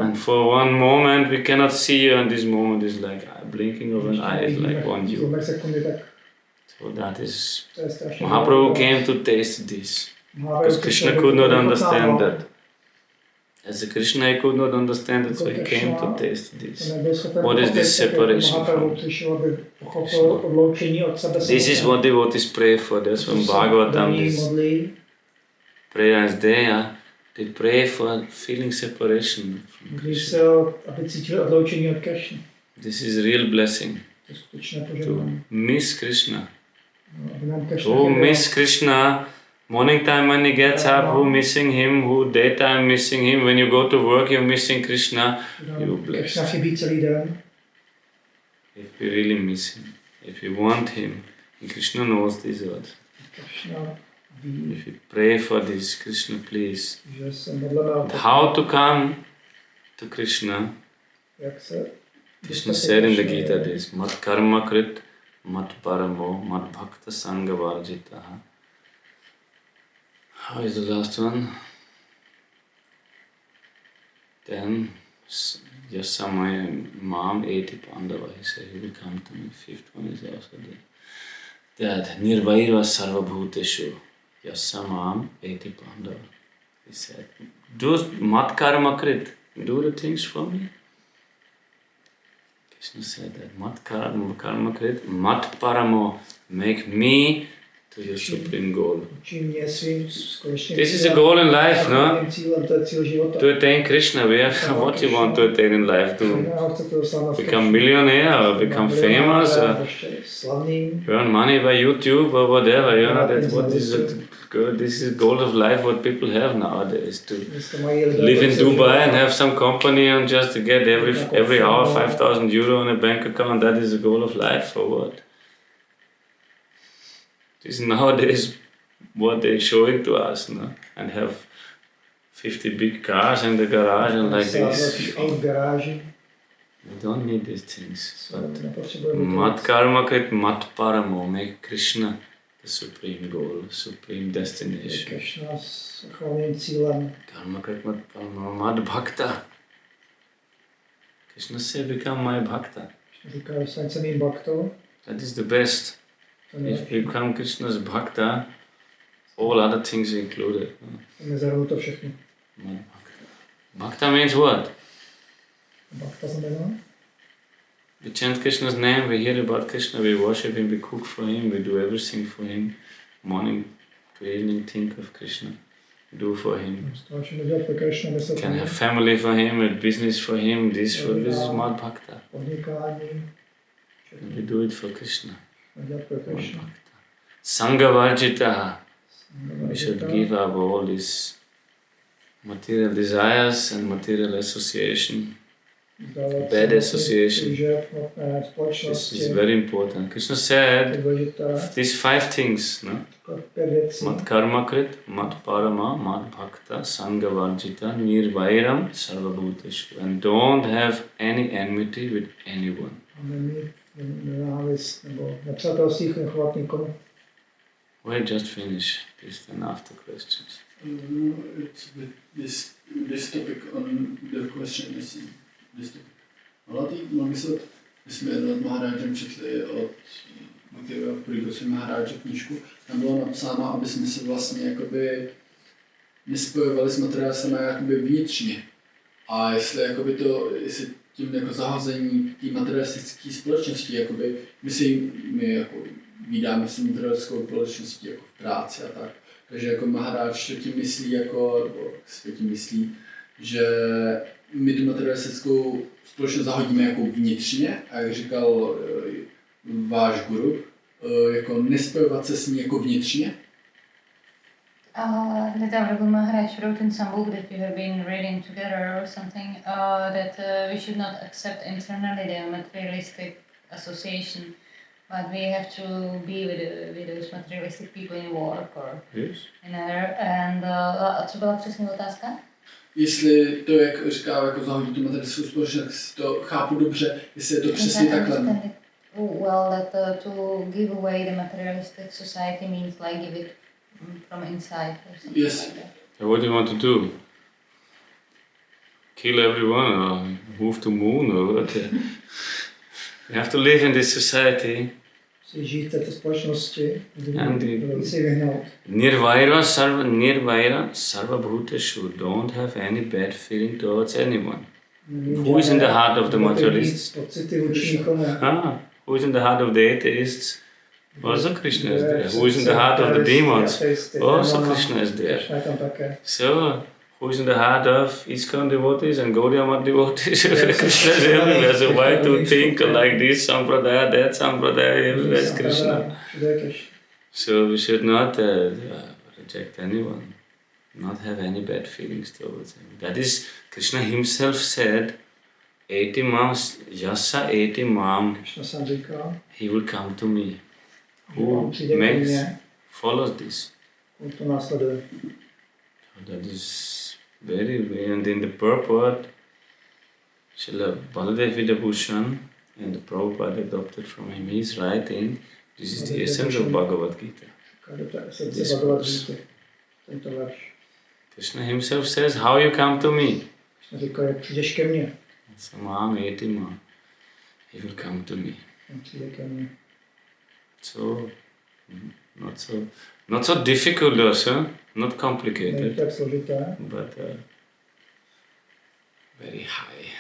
And for one moment we cannot see you, and this moment is like blinking of an eye, is like one you. So that is, Mahaprabhu came to taste this, because Krishna could not understand that. As a Krishna, he could not understand it, so he came to taste this. What is this separation from Krishna? This is what devotees pray for. That's when Bhagavatam, this prayer is there. They pray for feeling separation from Krishna. This is real blessing. To miss Krishna. To miss Krishna. Morning time when he gets up, who missing him, who daytime missing him, when you go to work you're missing Krishna, you're blessed. If we really miss him, if we want him, and Krishna knows these words. If we pray for this, Krishna please. And how to come to Krishna? Krishna said in the Gita this, Mat karma krit, mat paramo, mat bhakta sangha varjitaha. How is the last one? Then Yasamaya Mam Eti Pandava, he said, he will come to me. Fifth one is also there. That Nirvairva Sarvabhuteshu Yasamam Eti Pandava. He said, do mat karma krit, do the things for me. Krishna said that mat karma krit, mat paramo, make me to your supreme goal. Učím mě svým konečným This is the goal in life, no? Cílem, to je cíl života. To attain Krishna, we have what you want to attain in life, to become millionaire or become famous, earn money by YouTube or whatever, you know, that's what is it. This is the goal of life what people have nowadays, to live in Dubai and have some company and just to get every hour 5,000 euro in a bank account. That is the goal of life, or what? This is nowadays what they're showing to us, no? And have 50 big cars in the garage and like this. We don't need these things. But mat karma krit mat paramo, make Krishna the supreme goal, supreme destination. Karma krit mat paramo, mat bhakta. Krishna said, become my bhakta. That is the best. If you become Krishna's bhakta, all other things are included. Bhakta means what? We chant Krishna's name, we hear about Krishna, we worship him, we cook for him, we do everything for him. Morning to evening, think of Krishna, do for him. Can have family for him, a business for him, this is Mad Bhakta. And we do it for Krishna. Sangha Varjitaha. We should give up all these material desires and material association, bad association. This is very important. Krishna said these 5 things, no? Mat karma krit, mat parama, mat bhakta, sangha varjita, nirvairam, sarvabhuteshu. And don't have any enmity with anyone. We'll just finish this and after questions. It's this topic on the question is this topic. Malatý mám myslet, my jsme jednou s Maharážem četli od Maharáže knížku, tam bylo napsáno, aby jsme se vlastně jakoby nespojovali s materialismem jakoby vnitřně. A jestli tím jako zahození té materialistické společnosti, jakoby my jako vídáme se materialistickou společností jako v práci a tak. Takže jako Maharáž tím myslí, že my tu materialistickou společnost zahodíme jako vnitřně, a jak říkal váš guru, jako nespojovat se s ní jako vnitřně. That our Guru Maharaj wrote in some book that we have been reading together or something, that we should not accept internally the materialistic association, but we have to be with those materialistic people in work or in other. And co byla přesně otázka? Jestli to, jak říká, jako zahodit tu materialistickou společnost, to chápu dobře, jestli je to přesně takhle. Well, that to give away the materialistic society means like give it from inside or something like that. What do you want to do? Kill everyone or move to moon or what? You have to live in this society. Nirvaira sarva bhuteshu. Don't have any bad feeling towards anyone. Who is in the heart of the materialists? Who is in the heart of the atheists? Also Krishna is there. Who is in the heart of the demons? Also Krishna is there. So, who is in the heart of ISKCON devotees and Gaudiya Math devotees? Krishna is everywhere. So why to think like this sampradaya, that sampradaya, everywhere is Krishna. So we should not reject anyone, not have any bad feelings towards him. That is, Krishna himself said, Eti mam, yasa eti mam, he will come to me. Who follows this. That is very, and in the purport, Srila Baladev Vidabhushan and the Prabhupada adopted from him, he is writing, this is the essence of Bhagavad-gita. This verse. Krishna himself says, how you come to me? Samam eti mam. He will come to me. So, not so difficult also, not complicated, but very high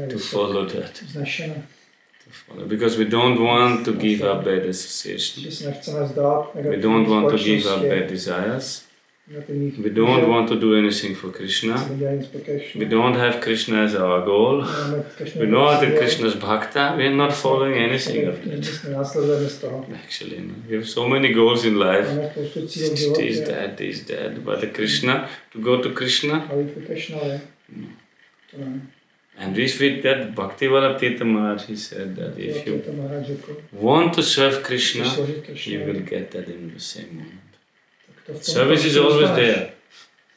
to follow that. Because we don't want to give up bad association. Že se nechceme vzdát We negativní don't want to give up společnosti, bad desires. negativních We don't toužeb, want to do anything for Krishna. nedělají nic pro Krishnu. We don't have Krishna as our goal. Nemáme Krishnu We jako know that cíl. Krishna's bhakta. We are not following anything of that. Nic nenásledujeme z toho. Actually, no. We have so many goals in life. Máme spoustu cílů v This, životě. that. But the Krishna, to go to Krishna. A jít pro Krishna je. To ne. And this with that Bhakti Maharaj, he said that if you To Maharaj řekl. want to serve Krishna, Když sloužit Krishna, you will get that in the same moment. tak to v tom Service is okamžiku always dostaneš. there.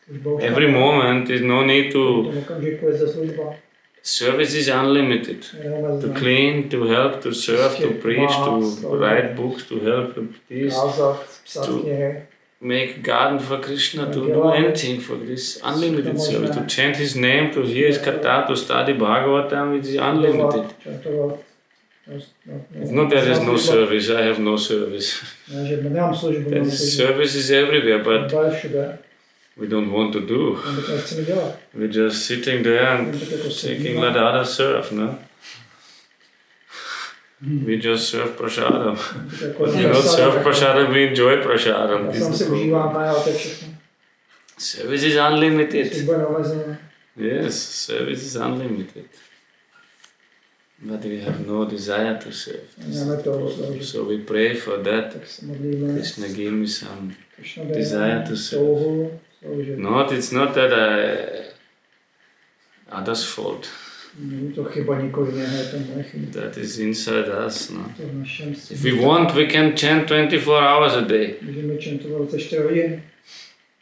Služba už Every tam je. moment, there's no need V to. tom okamžiku je za služba. Service is unlimited. Je To neomezená. clean, to help, to serve, to preach, to write books, to help this, Kázat, psát to- knihy. make garden for Krishna, to do anything for this. Unlimited service. To chant his name, to hear his katha, to study bhagavatam, it is unlimited. Čantovat. It's not that there's no service, I have no service. Ne, že nemám službu, That nemám is, službu. service is everywhere, but To je všude. we don't want to do. My to nechceme dělat. We're just sitting there and taking let others serve, no? We just serve prasadam. Jako But you not serve prasadam, we enjoy prasadam. Já This sám is si the problem. užívám, a to je všechno. Service is unlimited. Služba je neomezená. Yes, service is unlimited. But we have no desire to serve. Nemáme to sloužit. So we pray for that. Tak se modlíme. Krishna give me some. Krishna desire to serve. touhu sloužit. It's not that others' fault. Není to chyba nikoho jiného, je to moje chyba. That is inside us, no? To v našem If we want, we can chant 24 hours a day. můžeme čantovat 24 hodin.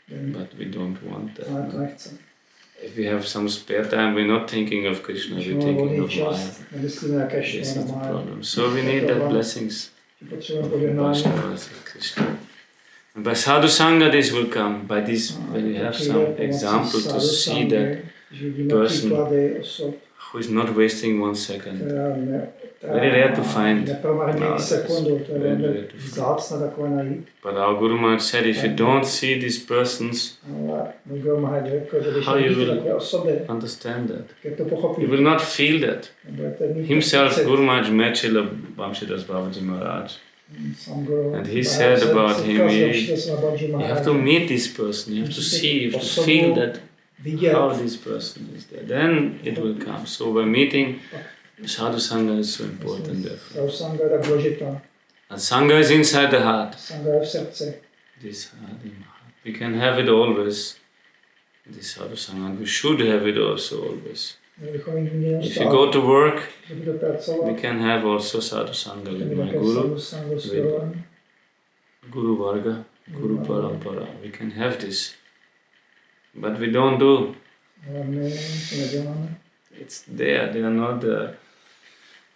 But we don't want that. Ale to No? nechceme. If we have some spare time, we're not thinking of Krishna, Když we're máme thinking volný of Maya. čas, nemyslíme na This is Krishna, the na Maya. problem. So we need that blessings. Potřebujeme požehnání. Vaishnavas of Krishna. And by sadhu sangha this will come. By this, when we have some example to see that person who is not wasting 1 second. Very rare to find. Nepromarnění sekundu, to je Very velmi rare to find. vzácné takové najít. But our Guru Maharaj said, if you don't see these persons, Ale můj Guru Maharaj řekl, že když How you nevidíte will takové osoby, understand that. jak to You pochopíte, will not feel that. nebudete mít Himself, pocit. Guru Maharaj met Srila Vamsidas Babaji Maharaj. Sám Guru And he Maharaj said se about setkal him, s you Vamsidas Babaji have Maharajem. to meet this person, you have to see, you have to feel that Vidět, how this person is there. Then it will come. So by meeting, sadhu sangha is so important therefore. ta sanga je tak důležitá. And sangha is inside the heart. Sanga je v srdci. This heart in heart. We can have it always. This sadhu sangha. And we should have it also always. Měli bychom jít měli If you go to work, že budete pracovat, we can have also sadhu sangha with my my také guru, sangu s Gurem. guru varga, guru parampara. We can have this. But we don't do. Ale my to neděláme. It's there. They are not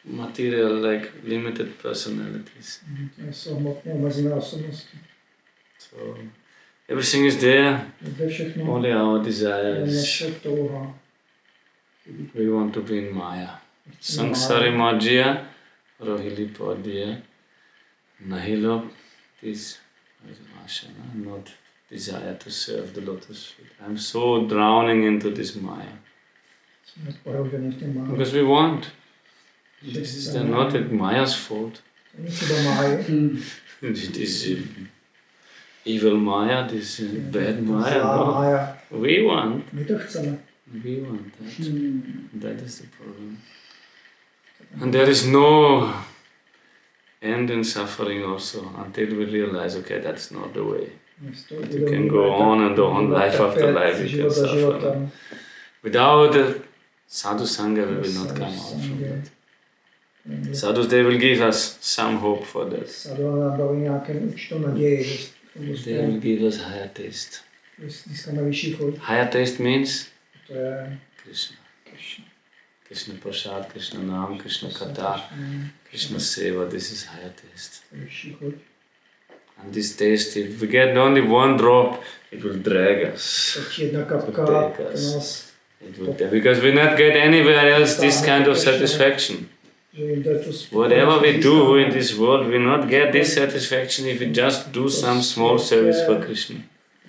material like limited personalities. To jsou hmotně omezené osobnosti. So everything is there. Zde všechno Only our je desires. naše touha. We want to be in Maya. Chceme Sangsari Maya. Madhya, Rohili Padya, Nahilo, this ashram, not desire to serve the lotus feet. I'm so drowning into this Maya. Jsme pohrouženi v tom Maya. Because we want. This is not Maya's fault. Není třeba Maya. It is evil Maya, this bad Maya. Zlá No. Maya. We want. My to chceme. We want that. That is the problem. And there is no end in suffering also until we realize, okay, that's not the way. You can go on and on, life after life, you can suffer. Without the sadhu sangha, we will not come out from that. Sadhus, they will give us some hope for that. Sadhu nám dali nějakou určitou naději, že k tomu They will give us higher taste. získáme vyšší chuť. Higher taste means To je Krishna. Krishna. Krishna Prasad, Krishna Nam, Krishna Katha, Krishna Seva, this is higher taste. Vyšší chuť. And this taste, if we get only one drop, it will drag us. Stačí jedna kapka, Take to us. nás, It will, because we not get anywhere else this kind of satisfaction. že jim jde tu Whatever we do in this world, we not get this satisfaction if we just do some small service for Krishna.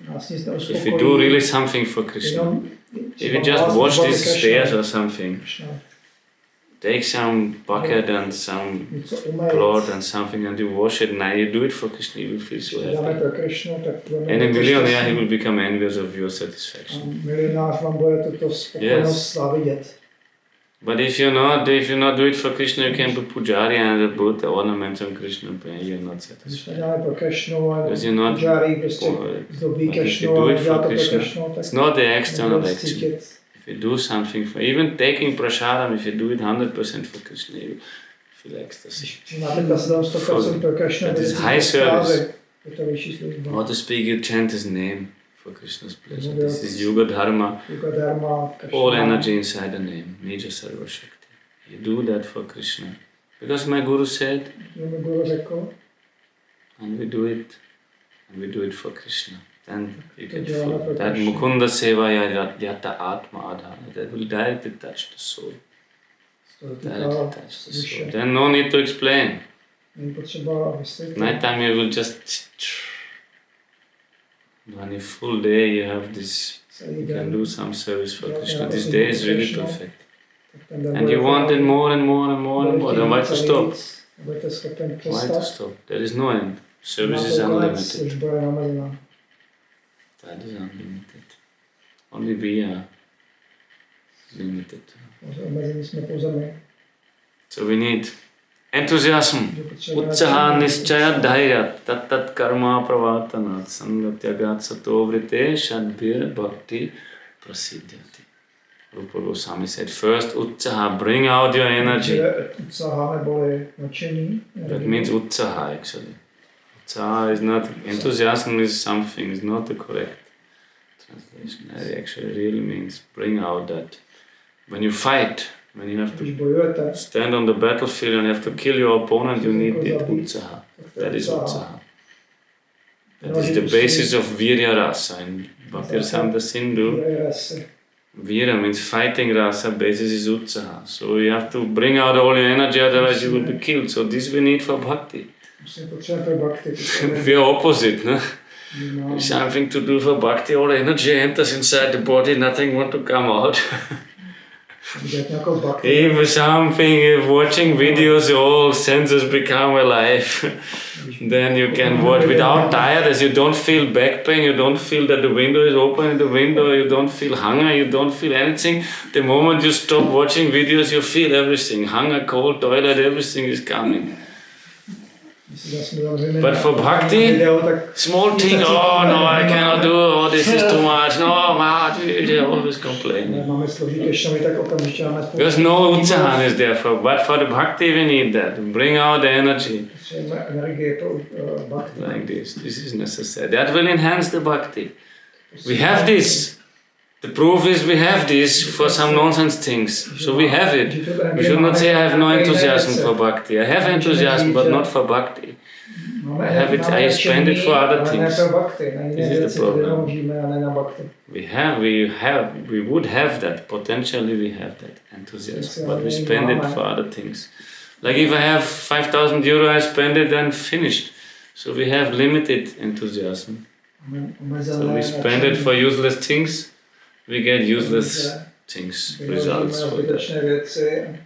nás nic If we neuspokojí. do really something for Krishna. Jenom If we just wash these stairs or something, take some bucket and some něco umýt. cloth and something and you wash it, now you do it for Krishna, you will feel so Dáme happy. pro Krishnu, tak budeme And a to millionaire, he šťastní. will become envious of your A satisfaction. milionář vám bude tuto spokojenost závidět. But if you not do it for Krishna, you can put pujari and put the ornaments on Krishna, but you're not Když to satisfied. děláme pro Krishnu a Because you're not, pujari prostě zdobí but if Krishnu you do a it dělá for to pro Krishna, Krishnu, tak it's not the external nebudeš action. cítit. If you do something for, even taking prasadam, if you do it 100% for Krishna, you feel ecstasy. Když máte prasadam 100% pro Krishnu, That is budete high cítit service. extázi. Je to vyšší služba. Or to speak, you chant his name for Krishna's pleasure. This is Yuga Dharma. Yuga Dharma, Krishna. All energy inside the name, Nija Sarva Shakti. You do that for Krishna. Because my Guru said, Můj guru řekl, and we do it for Krishna. Then you get děláme full. pro That Krishna. Mukunda Seva Yata Atma Adhana, that will directly touch the soul. To Directly týká touch the soul. duše. Then no need to explain. Není potřeba vysvětlit. Night time you will just, when a full day you have this, Celý you can den. do some service for Yeah, Krishna. yeah, This but day in is really Krishna, perfect. Tak ten den And bude you want it fajn. more and more and more and more. Then why to stop? Budete schopen Why to přestat. stop? There is no end. Service Máte is konec, unlimited. služba je neomezená. That is unlimited. Only we are limited. Omezení jsme pouze my. So we need enthusiasm. Že potřebujeme Utsaha nischaya dhairya tat karma pravartanat sangatyagat sato vrite shadbhir bhakti prasiddhyati. Rupa Goswami said, first utsaha, bring out your energy. Utsaha neboli nadšení. That means utsaha actually. Utsaha is not, enthusiasm is something, is not the correct translation. It actually really means bring out that. When you fight, when you have Když to bojujete, stand on the battlefield and have to kill your opponent, you need that utsaha. tak to je That is utsaha. utsaha. That is the basis of virya rasa. In Bhakti Rasamrita Sindhu, Je rasy. Vira means fighting rasa, basis is utsaha. So you have to bring out all your energy, otherwise you will be killed. So this we need for bhakti. Musím potřebovat pro bhakti. We are opposite, no? Something to do for bhakti, all energy enters inside the body, nothing want to come out. Dělat nějakou bhakti. If something, if watching videos, all senses become alive. Then you can watch without tiredness, you don't feel back pain, you don't feel that the window is open in the window, you don't feel hunger, you don't feel anything. The moment you stop watching videos, you feel everything. Hunger, cold, toilet, everything is coming. But for bhakti, small thing, oh no, I cannot do, oh this is too much, no, they always complain. Máme složit Krishnovi, tak okamžitě máme Because no utsahan is there for, but for the bhakti we need that. Bring out the energy. potřebujeme energii pro bhakti. Like this is necessary. That will enhance the bhakti. We have this. The proof is we have this for some nonsense things. So we have it. We should not say I have no enthusiasm for bhakti. I have enthusiasm but not for bhakti. I have it, I spend it for other things. This is the problem. We would have that, potentially we have that enthusiasm, but we spend it for other things. Like if I have 5,000 euro, I spend it and finished. So we have limited enthusiasm. So we spend it for useless things, we get useless things, results for that.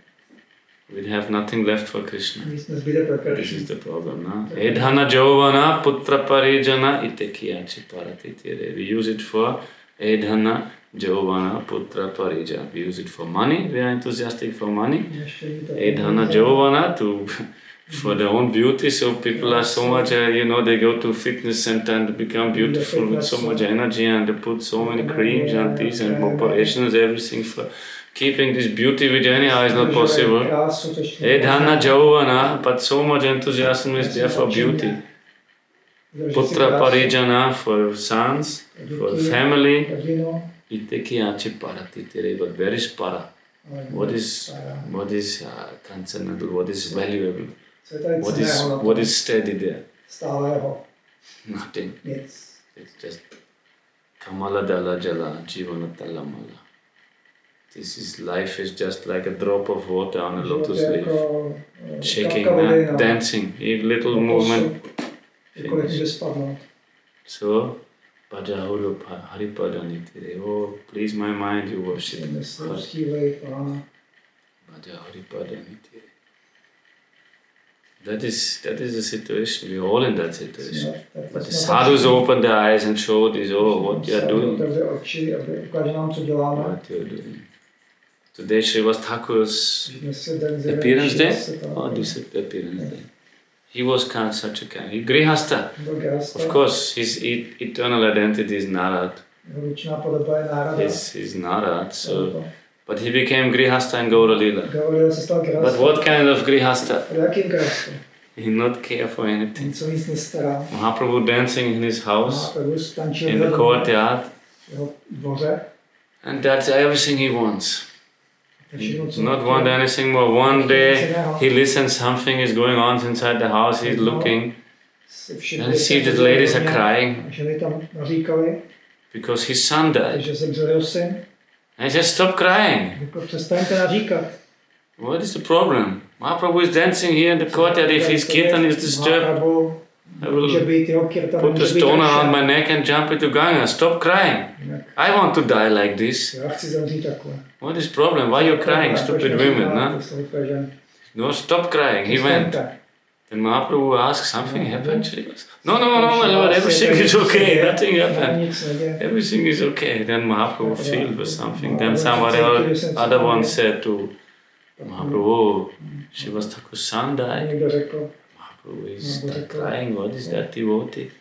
We have nothing left for Krishna. This is the problem, no? Edhana jovana putra parijana itekiyachi paratitire. We use it for edhana jovana putra parijana. We use it for money, we are enthusiastic for money. Edhana jovana for their own beauty, so people are so much, they go to fitness center and become beautiful with so much energy and they put so many creams and this and operations, everything for keeping this beauty which anyhow is not possible. Edhana jovana, but so much enthusiasm is there for beauty. Putra parijana, for sons, for family. Itekiyachi paratitire, but where is para? What is transcendental? What is valuable? What is steady there? Nothing. It's just kamala dala jala jivana talamala. Life is just like a drop of water on a lotus leaf, shaking, dancing, a little movement. So, Bhajahuru Haripadanitire. Oh, please my mind, you worship. That is the situation. We're all in that situation. But the sadhus open their eyes and show this, what you are doing. What you are doing. Today Srivas Thakur's appearance day? Oh, this appearance day. He was such a kind. He Grihastha. Of course, his eternal identity is Narad. He's Narad, so... But he became Grihastha in Gaura Lila. But what kind of Grihastha? He did not care for anything. Mahaprabhu dancing in his house, in the courtyard. And that's everything he wants. He does not want anything more. One day he listens something is going on inside the house, he's looking. And he sees that ladies are crying because his son died. And he says, stop crying. What is the problem? Mahaprabhu is dancing here in the courtyard. If his kirtan is disturbed, I will put a stone around my neck and jump into Ganga. Stop crying. I want to die like this. What is the problem? Why are you crying, stupid women? No? No, stop crying. He went. Then Mahaprabhu asked, something happened? No, my Lord, everything is okay, nothing happened. Everything is okay. Then Mahaprabhu filled with something. Then somebody other one said to Mahaprabhu, Srivas Thakur's son died. Mahaprabhu is crying, what is that devotee?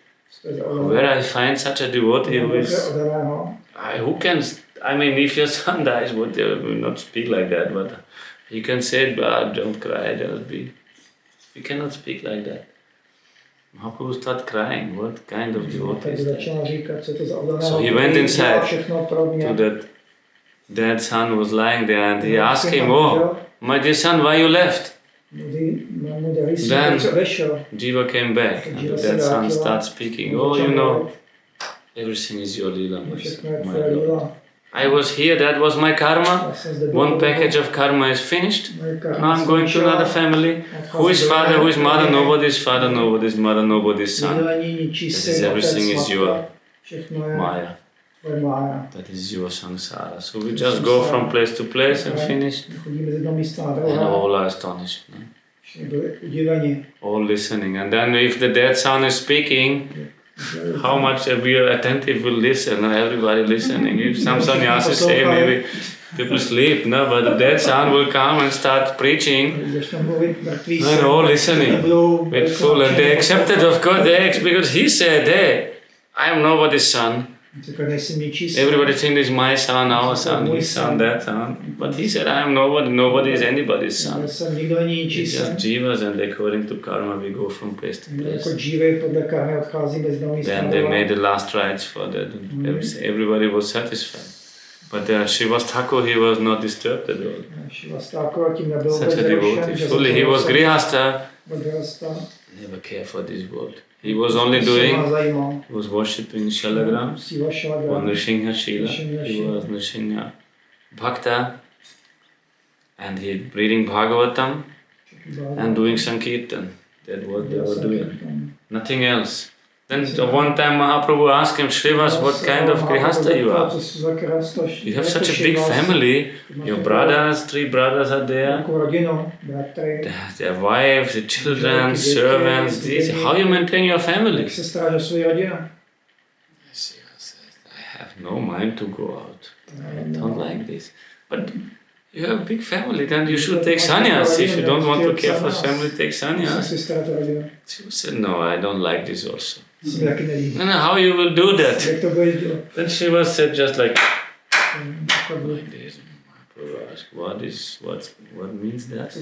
Where I find such a devotee who is... who can... I mean, if your son dies, they will not speak like that, but you can say, don't cry, just be... We cannot speak like that. Mahaprabhu started crying. What kind of devotee is that? So he went inside to that dead son was lying there and he asked him, my dear son, why you left? Then Jiva came back and the dead son started speaking. Everything is your lila, my Lord. I was here, that was my karma. One package of karma is finished. Now I'm going to another family. Who is father, who is mother? Nobody's father, nobody's mother, nobody's son. That is everything is your Maya. That is your samsara. So we just go from place to place and finish. And all are astonished. No? All listening. And then if the dead son is speaking, how much we are attentive will listen, everybody listening. If some sannyasis say maybe people sleep, but the dead son will come and start preaching and all listening with full, and they accepted, of course, because he said, hey, I am nobody's son. Everybody thinks it's my son, our son, his son, that son. But he said, I am nobody, nobody is anybody's son. It's just jivas, and according to karma we go from place to place. Then they made the last rites for that. Everybody was satisfied. But Srivas Thakur, he was not disturbed at all. Such a devotee. Fully, he was Grihastha. Never cared for this world. He was only doing, he was worshipping Shalagram, or Nrsimha Shila, he was Nrsimha Bhakta, and he reading Bhagavatam and doing Sankirtan. That's what they were doing. Nothing else. Then one time Mahaprabhu asked him, Srivas, what kind of Grihastha you are? You have such a big family, your brothers, 3 brothers are there, their wives, the children, servants, how you maintain your family? I have no mind to go out, I don't like this. But you have a big family, then you should take sannyas. If you don't want to care for family, take sannyas. She said, no, I don't like this also. No, how you will do that? Then Shiva said just like this. What means that?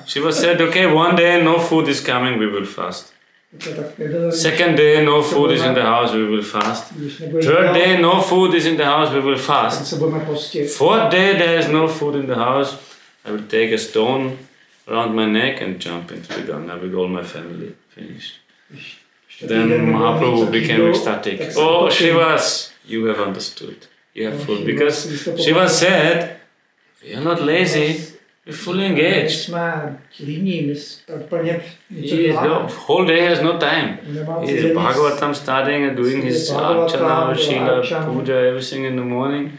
Shiva said, okay, one day no food is coming, we will fast. Second day no food is in the house, we will fast. Third day no food is in the house, we will fast. Fourth day there is no food in the house, I will take a stone around my neck and jump into the Ganga with all my family. Finished. Then Mahaprabhu became ecstatic. Oh, Srivas, you have understood. You have full. Because Shiva said, we are not lazy, we're fully engaged. Whole day has no time. He is Bhagavatam starting and doing his Archana, Shila, Puja, everything in the morning.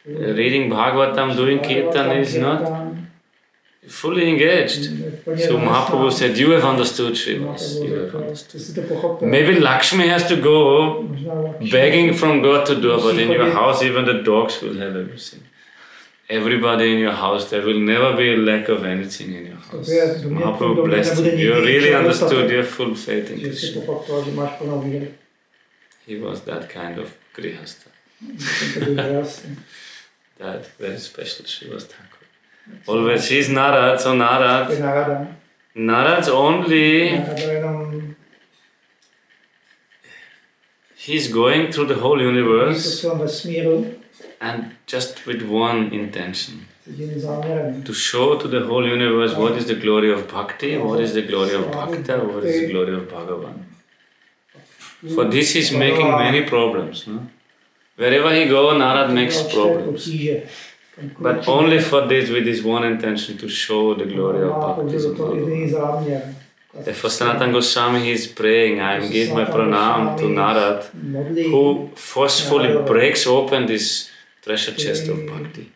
Reading Bhagavatam, doing Kirtan is not. fully engaged. So Mahaprabhu said, you have understood, Srivas, you have understood. Maybe Lakshmi has to go begging from door to door, but in your house even the dogs will have everything. Everybody in your house, there will never be a lack of anything in your house. Mahaprabhu blessed you. You really understood, you have full faith in Krishna. He was that kind of grihastha. That very special Srivas Thakur. Always, he's Narad, so Narad's only, he's going through the whole universe and just with one intention. To show to the whole universe what is the glory of Bhakti, what is the glory of Bhakta, what is the glory of Bhagavan. For this he's making many problems. No? Wherever he goes, Narad makes problems. But only for this, with this one intention, to show the glory of Bhakti. Therefore Sanatana Goswami, he is praying, I give my pranam to Narad, who forcefully breaks open this treasure chest of Bhakti.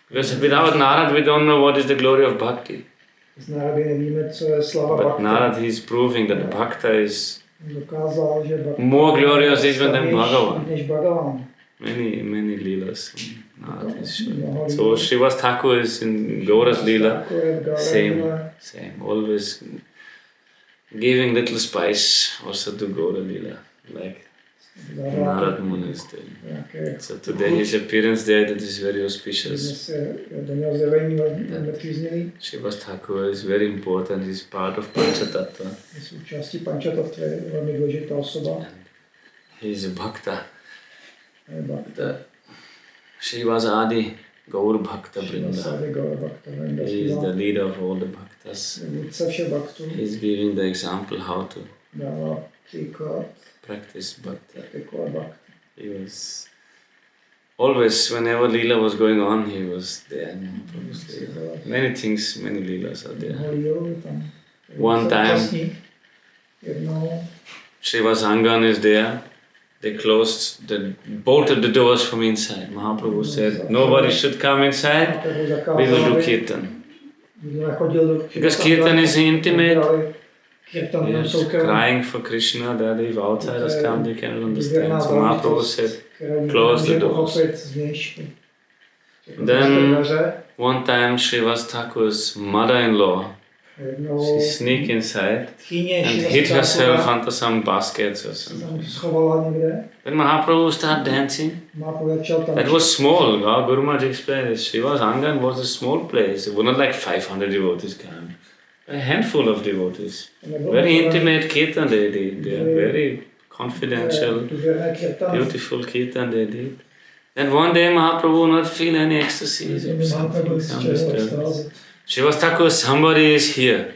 Because without Narad, we don't know what is the glory of Bhakti. But Narad, he is proving that Bhakta is more glorious even than Bhagavan. Many leelas. So Srivas Thakur is in Gaura's leela, same, always giving little spice also to Gaura leela, like Narad Muni is doing. So today his appearance there, that is very auspicious. Srivas Thakur is very important, he is part of Panchatattva. And he is a Bhakta. The Srivas Adi Gaur Bhakta Vrinda. He is the leader of all the Bhaktas. He is giving the example how to practice Bhakti. He was always, whenever Leela was going on, he was there. Many things, many Leelas are there. One time, Srivas Angan is there. They bolted the doors from inside. Mahaprabhu said, nobody should come inside, we will do Kirtan. Because Kirtan is intimate. Yes, crying for Krishna, that if outsiders come, they cannot understand. So Mahaprabhu said, close the doors. Then, one time, Srivas Thakur's mother-in-law, she sneaked inside and hid herself under some baskets or something. When Mahaprabhu started dancing, that was small. Guru Maharaj explained this. Srivas Angan was a small place. It was not like 500 devotees came. A handful of devotees. Very intimate kirtan they did. They are very confidential, beautiful kirtan they did. Then one day Mahaprabhu not feel any ecstasy. Srivas Thakur, somebody is here.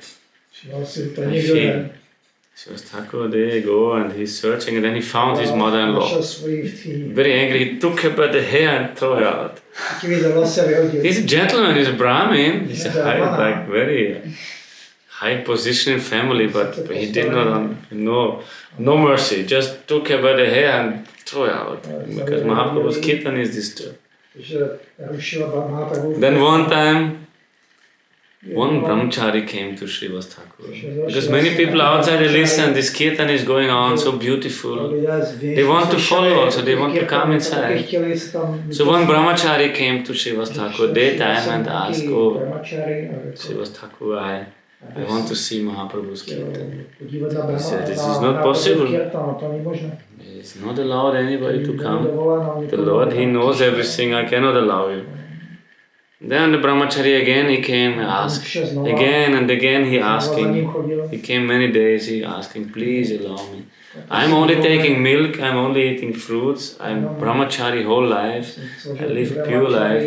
I feel. Srivas Thakur, they go and he's searching, and then he found his mother-in-law. Very angry, he took her by the hair and threw her out. He's a gentleman, he's a Brahmin, he's a high, very high position in family, but he did not, no mercy, just took her by the hair and threw her out. Because Mahaprabhu's kirtan is disturbed. Then one time, one brahmachari came to Srivas Thakur. Because many people outside they listen, this kirtan is going on, so beautiful. They want to follow also, they want to come inside. So one brahmachari came to Srivas Thakur daytime and asked, oh, Srivas Thakur, I want to see Mahaprabhu's kirtan. He said, this is not possible. It's not allowed anybody to come. The Lord, He knows everything, I cannot allow you. Then the brahmachari again, he came and asked. Again and again he asking. He came many days, he asking, please allow me. I'm only taking milk, I'm only eating fruits, I'm brahmachari whole life, I live pure life.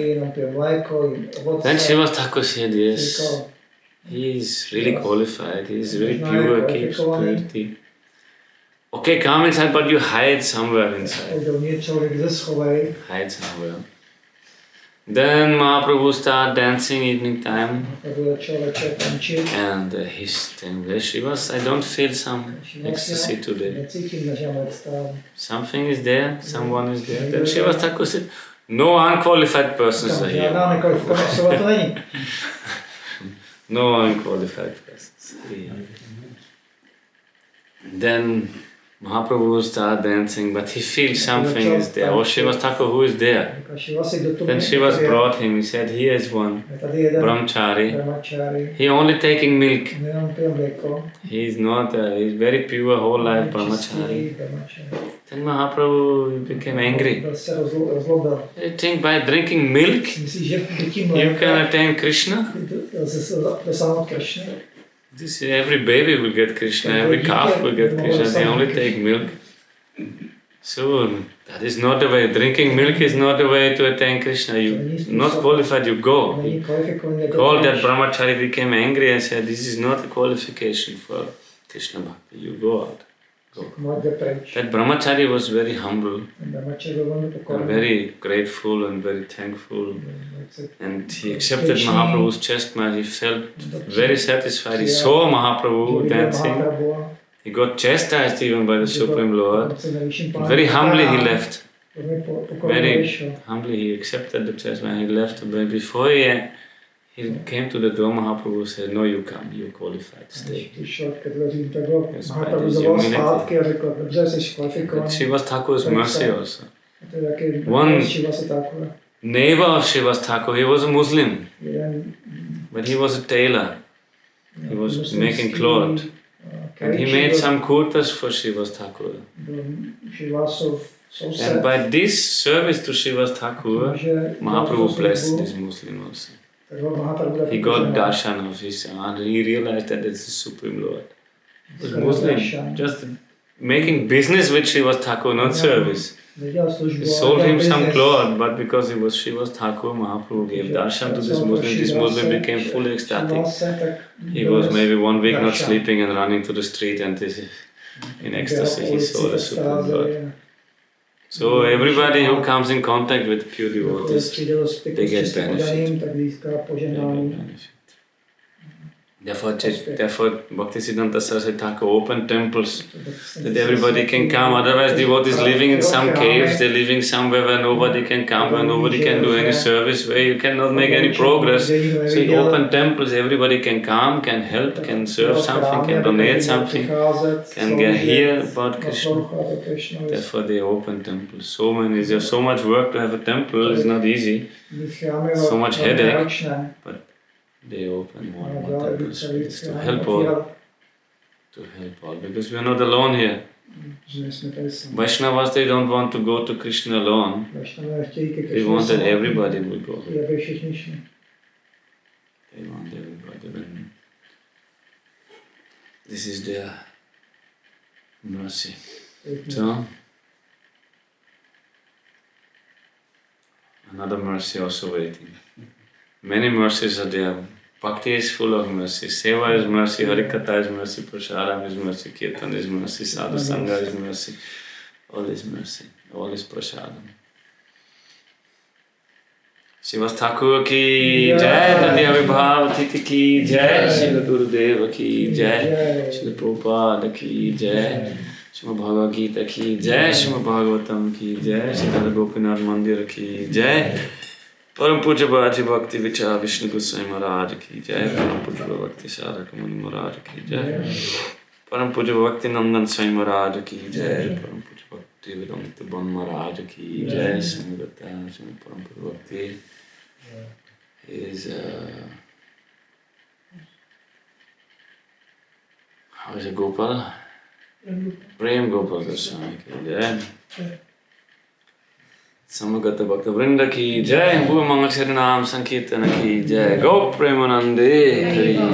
Then Srivas Thakur said, yes, he is really qualified, he is very pure, keeps purity. Okay, come inside, but you hide somewhere inside. Hide somewhere. Then Mahaprabhu started dancing evening time, and he's saying, where Srivas, I don't feel some ecstasy today. Something is there, someone is there. Then Srivas Thakur said, no unqualified persons are here. No unqualified persons. Then Mahaprabhu started dancing, but he feels something is there. Or Srivas Thakur, who is there? Then Srivas brought him, he said, here is one, brahmachari. He only taking milk. He is not, he is very pure, whole life brahmachari. Then Mahaprabhu became angry. You think by drinking milk, you can attain Krishna? This every baby will get Krishna, every calf will get Krishna, they only take milk. So, that is not the way. Drinking milk is not the way to attain Krishna. You not qualified, you go. He called that brahmachari, became angry and said, this is not a qualification for Krishna Bhakti, you go out. Go. That brahmachari was very humble, and very grateful and very thankful. And he accepted Mahaprabhu's chastisement. He felt very satisfied. He saw Mahaprabhu dancing. He got chastised even by the Supreme Lord. And very humbly he left. Very humbly he accepted the chastisement. He left. But before he came to the door, Mahaprabhu said, no, you come, you qualified, stay. Srivas Thakur's mercy also. One neighbor of Srivas Thakur, he was a Muslim, but he was a tailor. He was making cloth. And he made some kurtas for Srivas Thakur. And by this service to Srivas Thakur, Mahaprabhu blessed this Muslim also. He got darshan of his and he realized that it's the Supreme Lord. He was Muslim, just making business with Srivas Thakur, not service. He sold him some cloth, but because he was Srivas Thakur, Mahaprabhu gave darshan to this Muslim became fully ecstatic. He was maybe 1 week not sleeping and running to the street, and in ecstasy he saw the Supreme Lord. So everybody who comes in contact with pure devotees, they get benefit. Therefore, Bhaktisiddhanta Saraswati Thakur opened temples that everybody can come. Otherwise, devotees living in some caves, they're living somewhere where nobody can come, where nobody can do any service, where you cannot make any progress. So he opened temples, everybody can come, can help, can serve something, can donate something, can hear about Krishna. Therefore, they opened temples. There's so much work to have a temple, it's not easy. So much headache. But they open more temples to help all. Because we are not alone here. Vaishnavas, they don't want to go to Krishna alone. They want that everybody will go. They want everybody. This is their mercy. So, another mercy also waiting. Many mercies are there. Bhakti is full of mercy. Seva is mercy, Harikatha is mercy, Prasadam is mercy, Kirtan is mercy, Sadhu Sangha is mercy. All is mercy, all is Prasadam. Srivas Thakur ki jai, Tadya Vibhav Titi ki jai, Srila Gurudeva ki jai, Srila Prabhupada ki jai, Srimad Bhagavad Gita ki jai, Srimad Bhagavatam ki jai, Srila Gopinath Mandir ki jai, Param Puja Bhaji Bhakti Vichar Vishnu Goswami Maharaj ki jai, Param Puja Bhakti Saraka Muni Maharaj ki jai, Param Puja Bhakti Nandan Swami Maharaj ki jai, Param Puja Bhakti Vedanta Ban Maharaj ki jai, Samagata, Param Puja Bhakti is how is it, Gopal? Prem Gopal Goswami ki jai. Samagata Bhakta Vrinda ki jai, Bhuva Mangal Sharinam Sankirtana ki jai, Gourpremanande, Haribol.